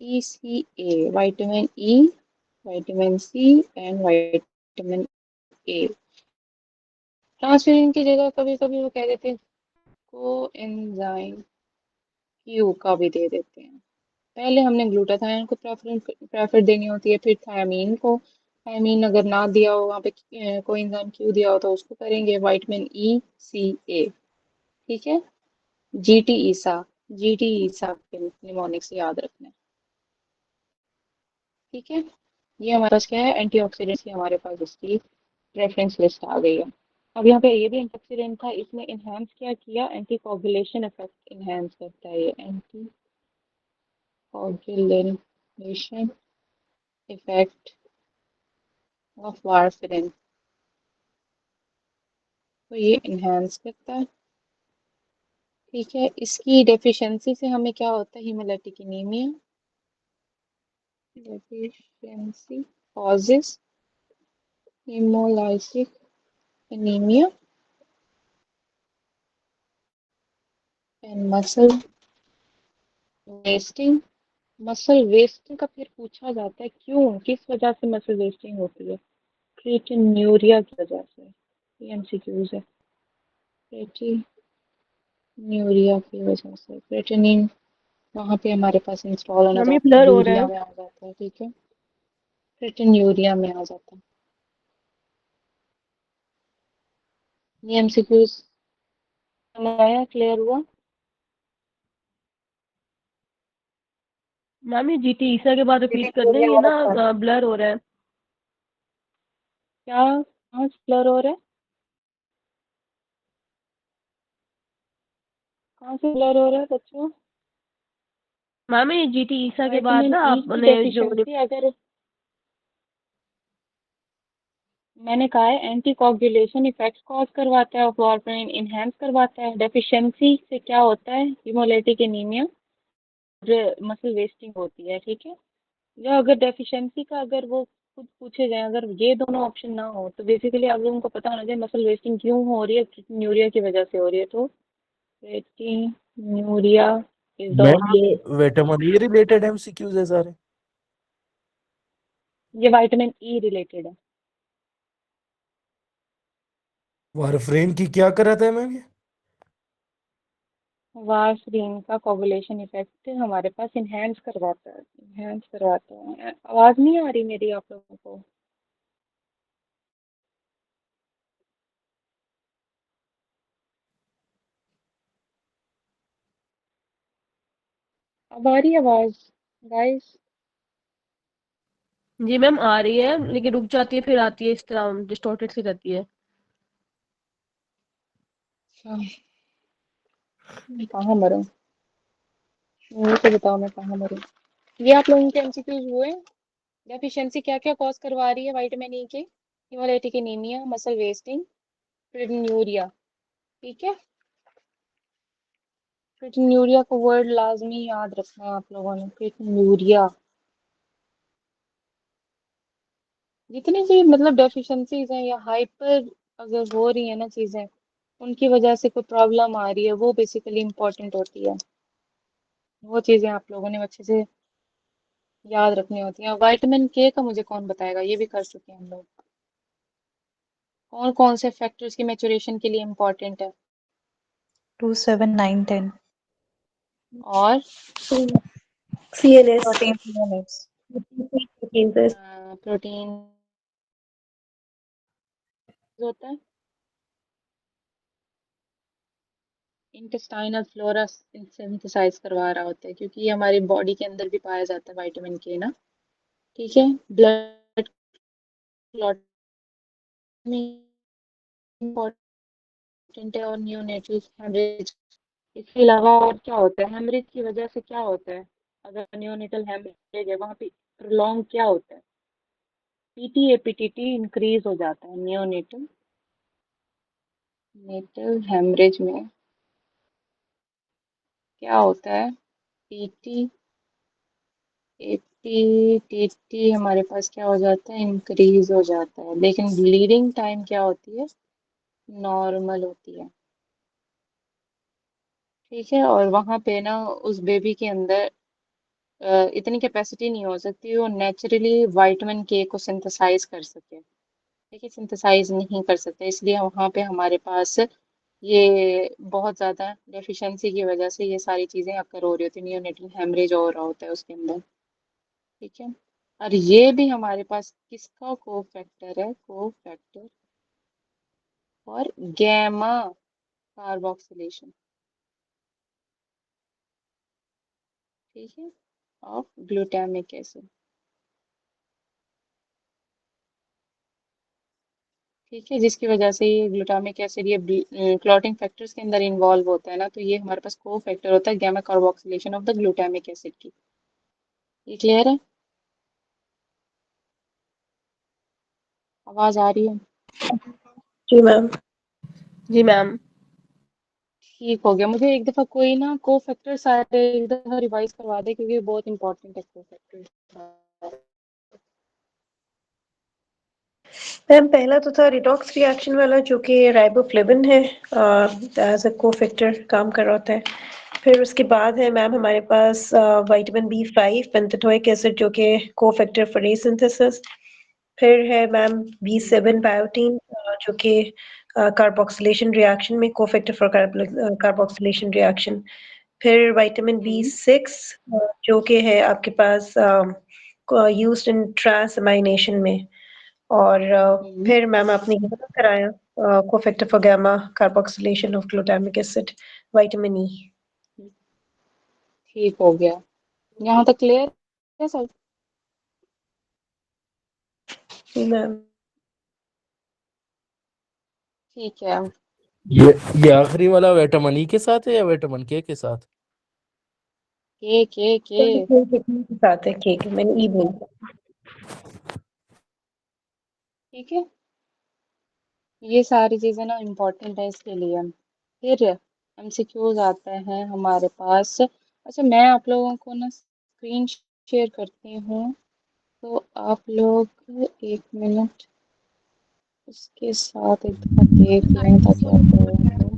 ECA, vitamin E, vitamin C and vitamin A. Transferrin की जगह कभी कभी वो कह देते हैं कोएंजाइम क्यू का भी दे देते हैं। पहले हमने ग्लूटाथायोन को प्रेफर देनी होती है, फिर थायमीन को। थायमीन अगर ना दिया हो वहाँ पे कोएंजाइम क्यू दिया हो तो उसको करेंगे विटामिन ई सी ए। ठीक है, जीटी ईसा, जीटी ईसा के निमोनिक से याद रखना है। ठीक है, ये हमारे पास क्या है, एंटीऑक्सीडेंट्स की हमारे पास इसकी रेफरेंस लिस्ट आ गई है। अब यहाँ पे ये भी एंटीऑक्सीडेंट था, इसने इनहेंस क्या किया, एंटी कोगुलेशन इफेक्ट इनहेंस करता है ये, anti coagulation effect of warfarin तो ये इनहेंस करता है। ठीक है, इसकी डेफिशिएंसी से हमें क्या होता है, haemolytic anaemia. Deficiency causes haemolytic anaemia and muscle wasting. Muscle wasting का फिर पूछा जाता है क्यों, किस वजह से मसल वेस्टिंग होती है? क्रिएटिन्यूरिया की वजह से। ये एमसीक्यूज है, क्रिएटिन्यूरिया की वजह से। क्रिएटिनिन वहाँ पे हमारे पास इंस्टॉल होना मैम ये चाहता है, ब्लर हो रहा यूरिया है। में आ जाता है। ठीक है, क्रिएटिन्यूरिया में आ जाता है। ये एमसीक्यूज समझ आया, क्लियर हुआ? मैम ये जीटी ईसा के बाद रिपीट कर दें, ये ना ब्लर हो रहा है। क्या कहाँ ब्लर हो रहा है? कहाँ से ब्लर हो रहा है बच्चों? मैम ये जीटी ईसा के बाद विटामिन ना ई की आपने जो डेफिशिएंसी अगर मैंने कहा है एंटी कोगुलेशन इफेक्ट्स कॉज करवाता है, वार्फरिन इनहेंस करवाता है। डेफिशिएंसी से क्या होता है, हीमोलाइटिक एनीमिया, मसल वेस्टिंग होती है। ठीक है, या अगर डेफिशिएंसी का अगर वो खुद पूछे जाए, अगर ये दोनों ऑप्शन ना हो तो बेसिकली आप लोगों को पता होना चाहिए मसल वेस्टिंग क्यों हो रही है, न्यूरिया की वजह से हो रही है। तो न्यूरिया इज द मैम ये option. Vitamin E related MCQs है सारे। ये विटामिन ई रिलेटेड है। वारफ्रेन की क्या कराता है मैम ये? वार्फरीन का कोगुलेशन इफेक्ट हमारे पास इनहेंस करवाता है, इनहेंस करवाता है। आवाज नहीं आ रही मेरी आप लोगों को? अब आ रही है आवाज गाइस? जी मैम आ रही है, लेकिन रुक जाती है फिर आती है, इस तरह डिस्टॉर्टेड सी रहती है। अच्छा, मैं कहाँ मरूं? मुझे तो बताओ मैं कहाँ मरूं। ये आप लोगों के एमसीक्यूज हुए? डेफिशिएंसी क्या क्या कॉज करवा रही है विटामिन ई के? Haemolytic anaemia, muscle wasting, proteinuria. ठीक है, प्रोटीनूरिया को वर्ड लाजमी याद रखना है आप लोगों ने, प्रोटीनूरिया। जितनी भी मतलब डेफिशिएंसीज हैं या हाइपर अगर हो रही है ना चीजें, उनकी वजह से कोई प्रॉब्लम आ रही है, वो बेसिकली इंपॉर्टेंट होती है। वो चीजें आप लोगों ने अच्छे से याद रखनी होती हैं। विटामिन के का मुझे कौन बताएगा, ये भी कर चुके हैं हम लोग। कौन कौन से फैक्टर्स की मैच्योरेशन के लिए इम्पोर्टेंट है? 2, 7, 9, 10 और CNS, protein units. Protein. Protein होता है, इंटेस्टाइनल फ्लोरा सिंथेसाइज करवा रहा होता है, क्योंकि ये हमारी बॉडी के अंदर भी पाया जाता है विटामिन के ना। ठीक है, ब्लड क्लॉट में इम्पोर्टेंट है, और नियोनेटल हेमरेज। इसके अलावा और क्या होता है, हेमरेज की वजह से क्या होता है? अगर नियोनेटल हेमरेज है वहाँ पे प्रोलॉन्ग क्या होता है? पीटी एपीटीटी इंक्रीज हो जाता है नियोनेटल नेटल हेमरेज में। क्या होता है? पीटी एपीटीटी हमारे पास क्या हो जाता है? इंक्रीज हो जाता है, लेकिन ब्लीडिंग टाइम क्या होती है? नॉर्मल होती है। ठीक है, और वहां पे ना उस बेबी के अंदर इतनी कैपेसिटी नहीं हो सकती वो नेचुरली विटामिन के को सिंथेसाइज कर सके। ठीक है, सिंथेसाइज नहीं कर सकते, इसलिए वहां पे हमारे पास ये बहुत ज्यादा डेफिशिएंसी की वजह से ये सारी चीजें अकर हो रही होती है, नियोनेटल हेमरेज हो रहा होता है उसके अंदर। ठीक है, और ये भी हमारे पास किसका को फैक्टर है? को फैक्टर और गैमा कार्बोक्सिलेशन। ठीक है, ऑफ ग्लूटामिक एसिड। ठीक है, जिसकी वजह से ये ग्लूटामिक एसिड ये क्लॉटिंग फैक्टर्स के अंदर इन्वॉल्व होता है ना, तो ये हमारे पास को फैक्टर होता है gamma carboxylation of the glutamic acid की। ये क्लियर है? आवाज आ रही है? जी मैम। जी मैम। ठीक हो गया। मुझे एक दफा कोई ना को फैक्टर सारे एक दफा रिवाइज करवा दे, क्योंकि बहुत इंपॉर्टेंट है को फैक्टर। मैम पहला तो था रिडॉक्स रिएक्शन वाला, जो कि राइबोफ्लेविन है, एज अ कोफैक्टर काम कर रहा होता है। फिर उसके बाद है मैम हमारे पास विटामिन B5 पेंटाटोइक एसिड, जो कि कोफैक्टर फॉर सिंथेसिस। फिर है मैम B7 बायोटीन, जो कि कार्बोक्सिलेशन रिएक्शन में कोफैक्टर फॉर कार्बोक्सिलेशन रिएक्शन। फिर विटामिन B6, जो कि है आपके पास यूज्ड इन ट्रांसअमाइनेशन में। और फिर मैम आपने ये पता कराया cofactor for gamma carboxylation of glutamic acid, vitamin E. ठीक हो गया, यहाँ तक क्लियर है सब? जी मैम। ठीक है। ये ये आखिरी वाला विटामिन ई के साथ है या विटामिन के साथ? के के साथ है, केक मैंने ई बोला। ठीक है, ये सारी चीजें ना इम्पोर्टेंट है इसके लिए। फिर एमसीक्यूज आते हैं हमारे पास। अच्छा, मैं आप लोगों को ना स्क्रीन शेयर करती हूँ तो आप लोग 1 मिनट इसके साथ एक दफा देख लें ताकि आपको हो।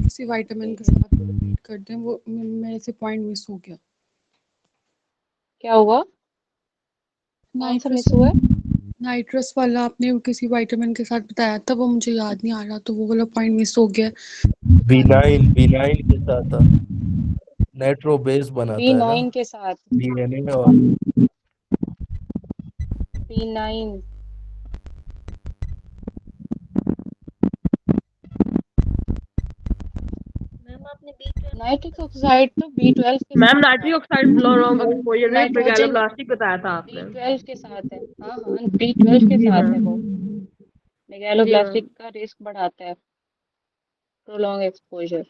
किसी विटामिन के साथ रिपीट कर दें, वो मेरे से पॉइंट मिस हो गया। क्या हुआ? कौन सा मिस हुआ? नाइट्रस वाला आपने किसी विटामिन के साथ बताया था, वो मुझे याद नहीं आ रहा, तो वो वाला पॉइंट मिस हो गया। B9 के साथ था, नाइट्रो बेस बनाता है ना B9 के साथ DNA और B9 नाइट्रिक ऑक्साइड तो B12 के मैम साथ नाइट्रिक है। ऑक्साइड फ्लोरोम एक्सपोजर में नाइट्रोजन मेगालोब्लास्टिक बताया था आपने। B12 के साथ है। हाँ हाँ B12 के जी साथ है मैम। वो। जी मेगालोब्लास्टिक मैम। का रिस्क बढ़ाता है प्रोलॉन्ग एक्सपोजर।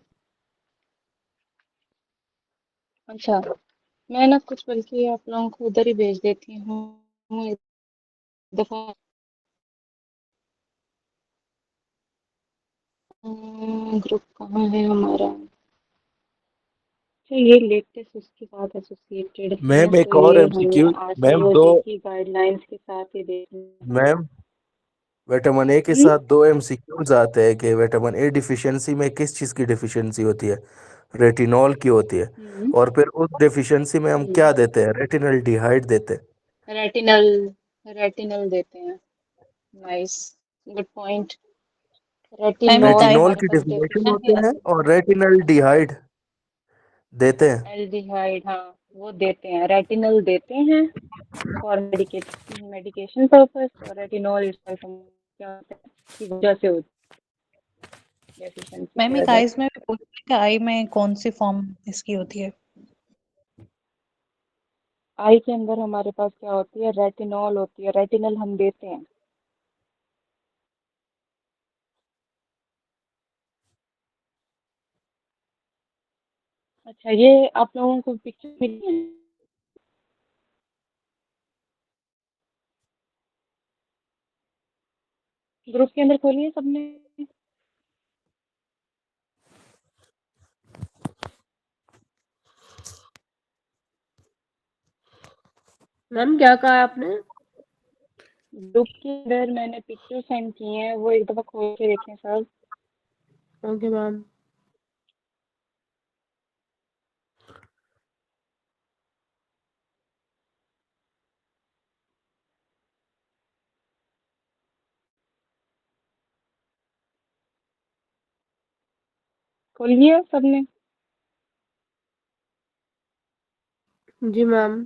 अच्छा, मैं ना कुछ बल्कि आप लोगों को उधर ही भेज देती हूँ एक दफा। ग्रुप कहाँ है हमारा? अच्छा, ये लेटेस्ट उसके साथ एसोसिएटेड है, मैम एक तो और ये MCQ। हमें मैम दो, आरसीओजी की गाइडलाइंस के साथ ही देखना है। मैम विटामिन ए के हम्म साथ 2 MCQs आते हैं कि विटामिन ए डिफिशियंसी में किस चीज़ की डिफिशियंसी होती है। रेटिनॉल की होती है। हम्म और फिर उस डिफिशियंसी में हम क्या देते हैं, रेटिनल डिहाइड देते हैं। रेटिनल रेटिनल देते हैं। Nice, good point. Ma'am retinol बताइए रेटिनॉल हमारे की पास डेफिनेशन होते हैं डेफिशिएंसी और रेटिनल डिहाइड देते हैं। एल्डिहाइड, हाँ वो देते हैं। रेटिनल देते हैं फॉर मेडिकेशन पर्पस, और रेटिनॉल इटसेल्फ क्या होता है की वजह से होती है डेफिशिएंसी मैम की एक वजह आइज से। में भी पूछा कि आई में कौन सी फॉर्म इसकी होती है? आई के अंदर हमारे पास क्या होती है? रेटिनॉल होती है। रेटिनल हम देते हैं। अच्छा, ये आप लोगों को पिक्चर मिली है? ग्रुप के अंदर खोली है सबने? मैम क्या कहा आपने? ग्रुप के अंदर मैंने पिक्चर सेंड की हैं, वो एक दफा खोल के देखें सब। Okay ma'am. खोल लिया सबने? जी मैम।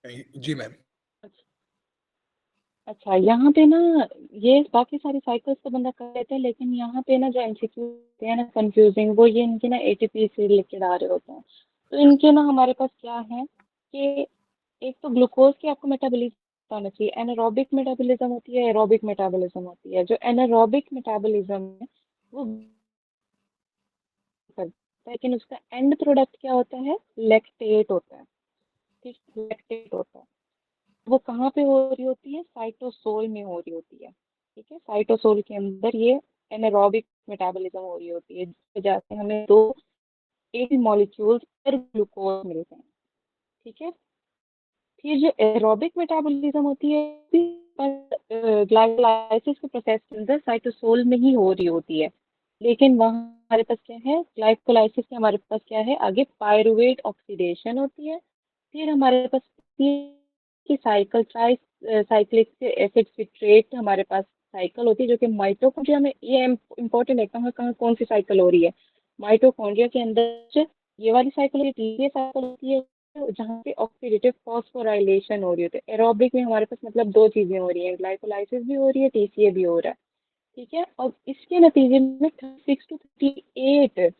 जी मैम। अच्छा, यहाँ पे ना ये बाकी सारी साइकिल्स तो बंदा कर लेता है, लेकिन यहाँ पे ना जो एमसीक्यू होते हैं ना कंफ्यूजिंग, वो ये इनके ना एटीपी से रिलेटेड आ रहे होते हैं। तो इनके ना हमारे पास क्या है कि एक तो ग्लूकोज की आपको मेटाबॉलिज्म होना चाहिए। एनारोबिक मेटाबॉलिज्म होती है, एरोबिक मेटाबॉलिज्म होती है। जो एनारोबिक मेटाबॉलिज्म है वो करता है, लेकिन उसका एंड प्रोडक्ट क्या होता है? लैक्टेट होता है। ठीक, लैक्टेट होता है। वो कहाँ पे हो रही होती है? साइटोसोल में हो रही होती है। ठीक है, साइटोसोल के अंदर ये एनारोबिक मेटाबॉलिज्म हो रही होती है, जिसकी वजह से हमें दो एक मॉलिक्यूल्स पर ग्लूकोज मिलते हैं। ठीक है, फिर जो एरोबिक मेटाबॉलिज्म होती है ग्लाइकोलाइसिस के प्रोसेस के अंदर साइटोसोल में ही हो रही होती है, लेकिन वहाँ हमारे पास क्या है? ग्लाइकोलाइसिस के हमारे पास क्या है आगे? पायरुवेट ऑक्सीडेशन होती है। फिर हमारे पास की साइकिल साइक्लिक एसिड सिट्रेट हमारे पास साइकिल होती है, जो कि माइटोकॉन्ड्रिया में, ये इंपॉर्टेंट है कहाँ कहाँ कौन सी साइकिल हो रही है। माइटोकॉन्ड्रिया के अंदर ये वाली साइकिल होती है, ये साइकिल होती है जहाँ पे ऑक्सीडेटिव फॉस्फोराइलेशन हो रही होती है। एरोबिक में हमारे पास मतलब दो चीजें हो रही हैं, ग्लाइकोलाइसिस भी हो रही है, टीसीए भी हो रहा है। ठीक है, और इसके नतीजे में 36 to 38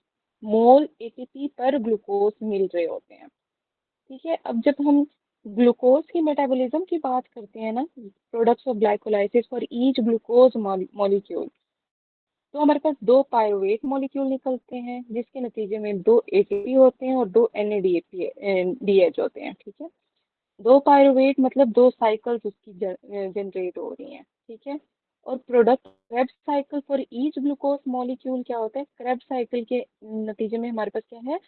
मोल एटीपी पर ग्लूकोज मिल रहे होते हैं। ठीक है, अब जब हम ग्लूकोज की मेटाबॉलिज्म की बात करते हैं ना, products of glycolysis for each glucose molecule, तो हमारे पास दो पायरुवेट मॉलिक्यूल निकलते हैं, जिसके नतीजे में दो एटीपी होते हैं और दो एनएडीएच होते हैं। ठीक है, दो पायरुवेट मतलब दो साइकिल्स उसकी जनरेट हो रही हैं। ठीक है, और product Krebs cycle for each glucose molecule क्या होता है? क्रेब्स साइकिल के नतीजे में हमारे पास क्या है?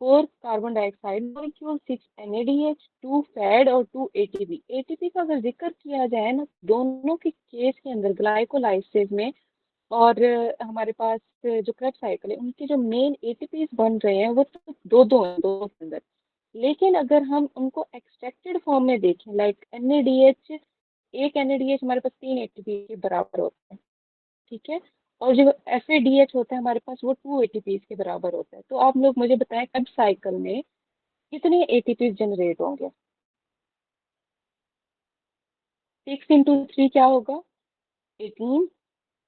4 carbon dioxide molecule, 6 NADH, 2 FAD और 2 ATP। ATP का अगर जिक्र किया जाए ना, दोनों के केस के अंदर ग्लाइकोलाइसिस में और हमारे पास जो क्रेब साइकिल है, उनके जो मेन एटीपीज बन रहे हैं वो तो दो हैं दोनों के अंदर। लेकिन अगर हम उनको एक्सट्रैक्टेड फॉर्म में देखें, लाइक NADH, एक NADH हमारे पास 3 ATP के बराबर होता है, ठीक है। और जो FADH होता है हमारे पास, वो 2 ATP के बराबर होता है। तो आप लोग मुझे बताएं, क्रेब साइकिल में कितने ATP जनरेट होंगे? 6 इंटू 3 क्या होगा? 18।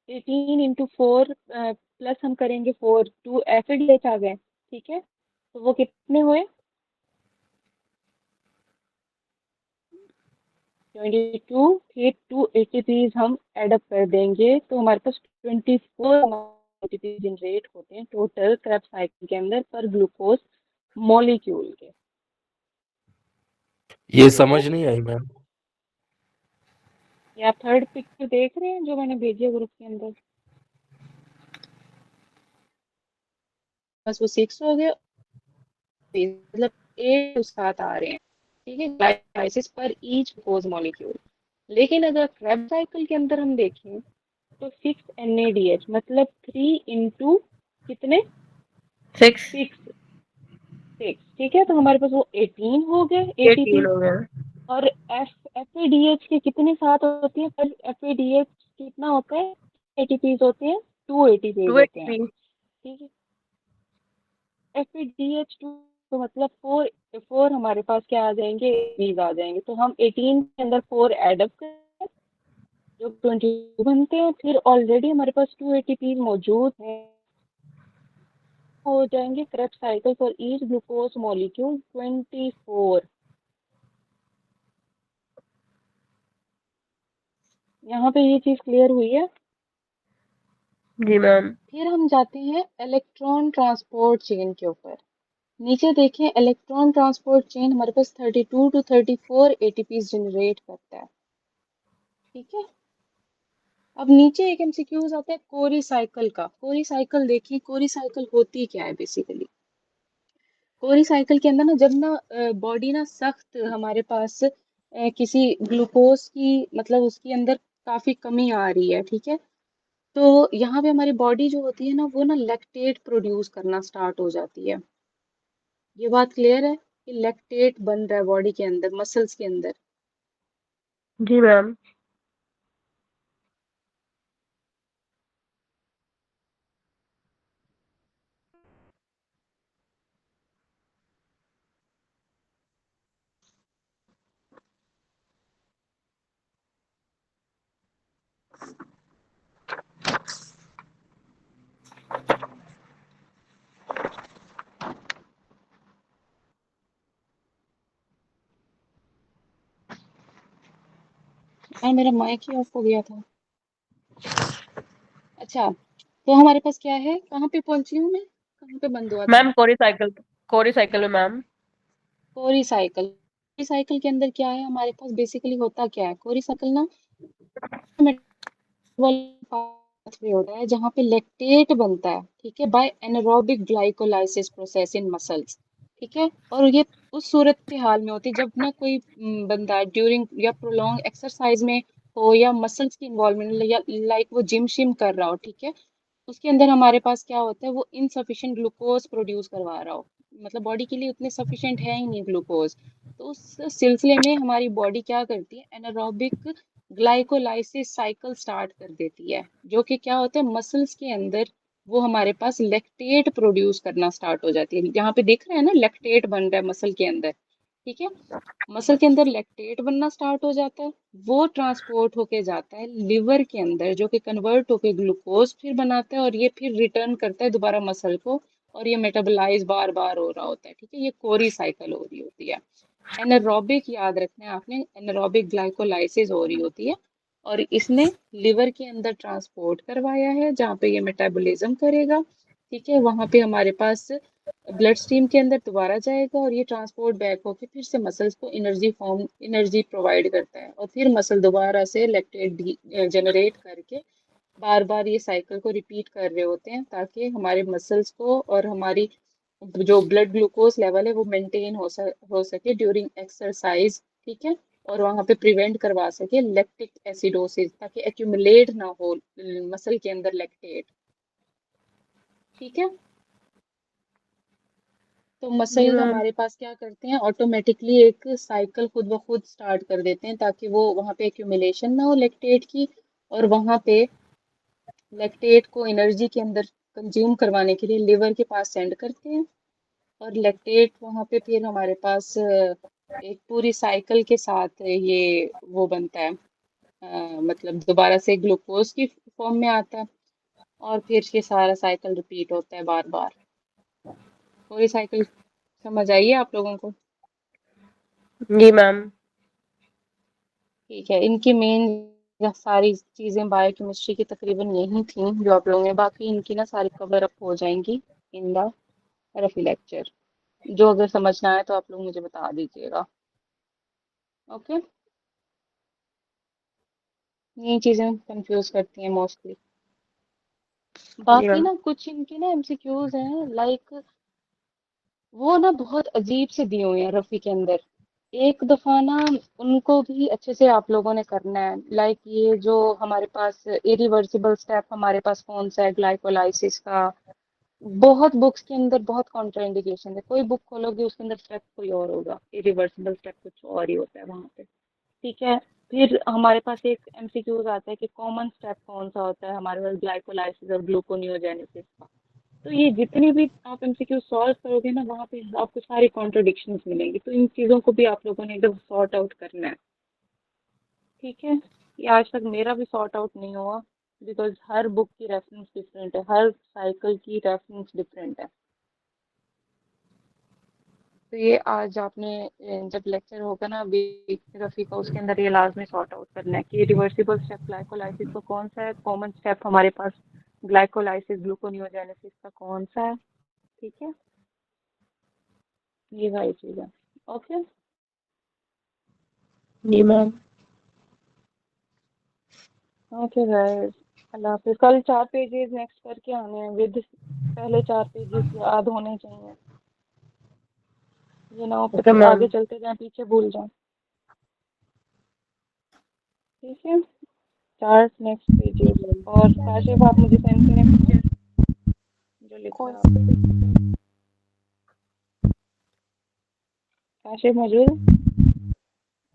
18 इंटू 4 प्लस हम करेंगे 4, 2 FADH आ गए, ठीक है। तो वो कितने हुए? 22। फिर 2 ATPs हम एडअप कर देंगे तो हमारे पास 24 ATP जनरेट होते हैं टोटल क्रेब साइकिल के अंदर पर ग्लूकोज मॉलिक्यूल के। ये समझ नहीं आई मैम। ये आप थर्ड पिक्चर देख रहे हैं जो मैंने भेजी है ग्रुप के अंदर? बस वो 6 हो गए, मतलब 8 साथ आ रहे हैं, ठीक है, ग्लाइकोलाइसिस पर ईच ग्लूकोज मॉलिक्यूल। लेकिन अगर क्रेब साइकिल के अंदर हम देखें तो 6 NADH मतलब 3 इंटू कितने? 6 6, ठीक है। तो हमारे पास वो 18 हो गए 18 ATP। हो गया। और FADH के कितने साथ होती है? पर FADH कितना होता है? ATPs होते हैं, 2 ATPs 2 होते हैं, ATP। ठीक है। FADH2 तो मतलब 4 हमारे पास क्या आ जाएंगे? ATPs आ जाएंगे। तो हम 18 के अंदर 4 एडअप करें जो 22 बनते हैं। फिर ऑलरेडी हमारे पास 2 ATPs मौजूद हैं, हो जाएंगे Krebs cycle for each glucose molecule 24। यहाँ पे ये चीज क्लियर हुई है? जी मैम। फिर हम जाते हैं इलेक्ट्रॉन ट्रांसपोर्ट चेन के ऊपर। नीचे देखें, इलेक्ट्रॉन ट्रांसपोर्ट चेन हमारे पास 32 to 34 ATPs जनरेट करता है, ठीक है। अब नीचे एक MCQs आता है कोरी साइकिल का। कोरी साइकिल देखिए, कोरी साइकिल होती क्या है बेसिकली। कोरी साइकिल के अंदर ना, जब ना बॉडी ना सख्त हमारे पास किसी ग्लूकोज की, मतलब उसके अंदर काफी कमी आ रही है, ठीक है। तो यहाँ पे हमारी बॉडी जो होती है ना, वो ना लैक्टेट प्रोड्यूस करना स्टार्ट हो जाती है। ये बात क्लियर है कि लैक्टेट बन रहा है बॉडी के अंदर, मसल्स के अंदर। जी मैम। मेरा माइक ही ऑफ हो गया था। अच्छा, तो हमारे पास क्या है? कहाँ पे पहुंची हूँ मैं? कहाँ पे बंद हुआ था? मैम कोरी साइकिल में मैम। कोरी साइकिल। कोरी साइकिल के अंदर क्या है हमारे पास? बेसिकली होता क्या है कोरी साइकिल ना, पाथवे होता है जहाँ पे लैक्टेट बनता है, ठीक है, by anaerobic glycolysis process in muscles, ठीक है। और ये उस सूरत हाल में होती है जब ना कोई बंदा ड्यूरिंग या प्रोलॉन्ग एक्सरसाइज में हो, या मसल्स की इन्वॉल्वमेंट, या लाइक वो जिम शिम कर रहा हो, ठीक है। उसके अंदर हमारे पास क्या होता है? वो इनसफिशिएंट ग्लूकोज प्रोड्यूस करवा रहा हो, मतलब बॉडी के लिए उतने सफिशिएंट है ही नहीं ग्लूकोज। तो उस सिलसिले में हमारी बॉडी क्या करती है? एनारोबिक ग्लाइकोलाइसिस साइकिल स्टार्ट कर देती है, जो कि क्या होता है? मसल्स के अंदर वो हमारे पास लैक्टेट प्रोड्यूस करना स्टार्ट हो जाती है। यहाँ पे देख रहे हैं ना, लैक्टेट बन रहा है मसल के अंदर, ठीक है। मसल के अंदर लैक्टेट बनना स्टार्ट हो जाता है, वो ट्रांसपोर्ट होके जाता है लिवर के अंदर, जो कि कन्वर्ट होके ग्लूकोज फिर बनाता है, और ये फिर रिटर्न करता है दोबारा मसल को, और ये मेटाबोलाइज बार बार हो रहा होता है, ठीक है। ये कोरी साइकिल हो रही होती है। एनारोबिक याद रखना है आपने, एनारोबिक ग्लाइकोलाइसिस हो रही होती है, और इसने लिवर के अंदर ट्रांसपोर्ट करवाया है जहाँ पे ये मेटाबॉलिज्म करेगा, ठीक है। वहां पे हमारे पास ब्लड स्ट्रीम के अंदर दोबारा जाएगा, और ये ट्रांसपोर्ट बैक होके फिर से मसल्स को एनर्जी प्रोवाइड करता है, और फिर मसल दोबारा से लैक्टेट जनरेट करके बार बार ये साइकिल को रिपीट कर रहे होते हैं, ताकि हमारे मसल्स को और हमारी जो ब्लड ग्लूकोज लेवल है वो मेंटेन हो सके ड्यूरिंग एक्सरसाइज, ठीक है, और वहां पे प्रिवेंट करवा सके लैक्टिक एसिडोसिस, ताकि एक्यूमुलेट ना हो मसल के अंदर लैक्टेट, ठीक है। तो जी मसल मैम। हमारे पास क्या करते हैं, ऑटोमेटिकली एक साइकिल खुद ब खुद स्टार्ट कर देते हैं, ताकि वो वहां पे एक्यूमुलेशन ना हो लैक्टेट की, और वहां पे लैक्टेट को एनर्जी के अंदर कंज्यूम करवाने के लिए लिवर के पास सेंड करते हैं, और लैक्टेट वहां पे फिर हमारे पास एक पूरी साइकिल के साथ ये वो बनता है, मतलब दोबारा से ग्लूकोज की फॉर्म में आता है, और फिर ये सारा साइकिल रिपीट होता है बार बार। पूरी साइकिल समझ आइए आप लोगों को? जी मैम। ठीक है, इनकी मेन सारी चीजें बायोकेमिस्ट्री की तकरीबन यही थी जो आप लोगों ने, बाकी इनकी ना सारी कवर अप हो जाएंगी इन द रफी लेक्चर। जो अगर समझना है तो आप लोग मुझे बता दीजिएगा। ओके, ये चीजें कंफ्यूज करती हैं मोस्टली। जी बाकी मैम। ना कुछ इनके ना एमसीक्यूज हैं, लाइक वो ना बहुत अजीब से दिए हुए हैं रफी के अंदर। एक दफा ना उनको भी अच्छे से आप लोगों ने करना है, लाइक ये जो हमारे पास इरिवर्सिबल स्टेप हमारे पास कौन सा है ग्लाइकोलाइसिस का। बहुत बुक्स के अंदर बहुत कॉन्ट्राइंडिकेशन है, कोई बुक खोलोगे उसके अंदर स्टेप कोई और होगा, इरिवर्सिबल स्टेप कुछ और ही होता है वहां पे, ठीक है। फिर हमारे पास एक एमसीक्यूज आता है कि कॉमन स्टेप कौन सा होता है हमारे पास ग्लाइकोलाइसिस और ग्लूकोनियोजेनेसिस का। तो ये जितनी भी आप एमसीक्यू सॉल्व करोगे ना, वहाँ पे आपको सारी कॉन्ट्रडिक्शंस मिलेंगी, तो इन चीज़ों को भी आप लोगों ने एकदम सॉर्ट आउट करना है, ठीक है। ये आज तक मेरा भी सॉर्ट आउट नहीं हुआ, बिकॉज हर बुक की रेफरेंस डिफरेंट है, हर साइकिल की रेफरेंस डिफरेंट है। तो ये आज आपने जब लेक्चर होगा ना अभी रफ़ी का, उसके अंदर ये लाजमी सॉर्ट आउट करना है कि रिवर्सिबल स्टेप ग्लाइकोलाइसिस का कौन सा है, कॉमन स्टेप हमारे पास ग्लाइकोलाइसिस ग्लूकोनियोजेनेसिस का कौन सा है, ठीक है। ये सारी चीज़ें, ओके। जी मैम। ओके गाइस, अल्लाह हाफिज़। कल 4 पेजेस नेक्स्ट करके आने हैं विद पहले 4 पेजेस याद होने चाहिए, ये ना हो ओके फिर आगे मैम। चलते जाएं पीछे भूल जाएं, ठीक है। 4 नेक्स्ट पेजेस, और काशिफ आप मुझे सेंड करें पिक्चर जो लिखा है कौन आपने। काशिफ मौजूद है?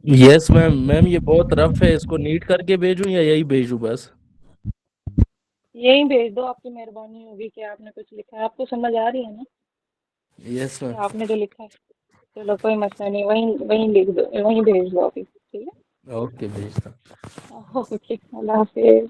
Yes ma'am. मैम ये बहुत रफ है, इसको नीट करके भेजूं या यही भेजूं बस? यही भेज दो, आपकी मेहरबानी होगी कि आपने कुछ लिखा है, आपको समझ आ रही है ना यस कि मैम। आपने जो लिखा है? चलो कोई मसला नहीं, वहीं वहीं लिख दो, वहीं भेज दो अभी, ठीक ओके भेजता। है। ओके, अल्लाह हाफिज़।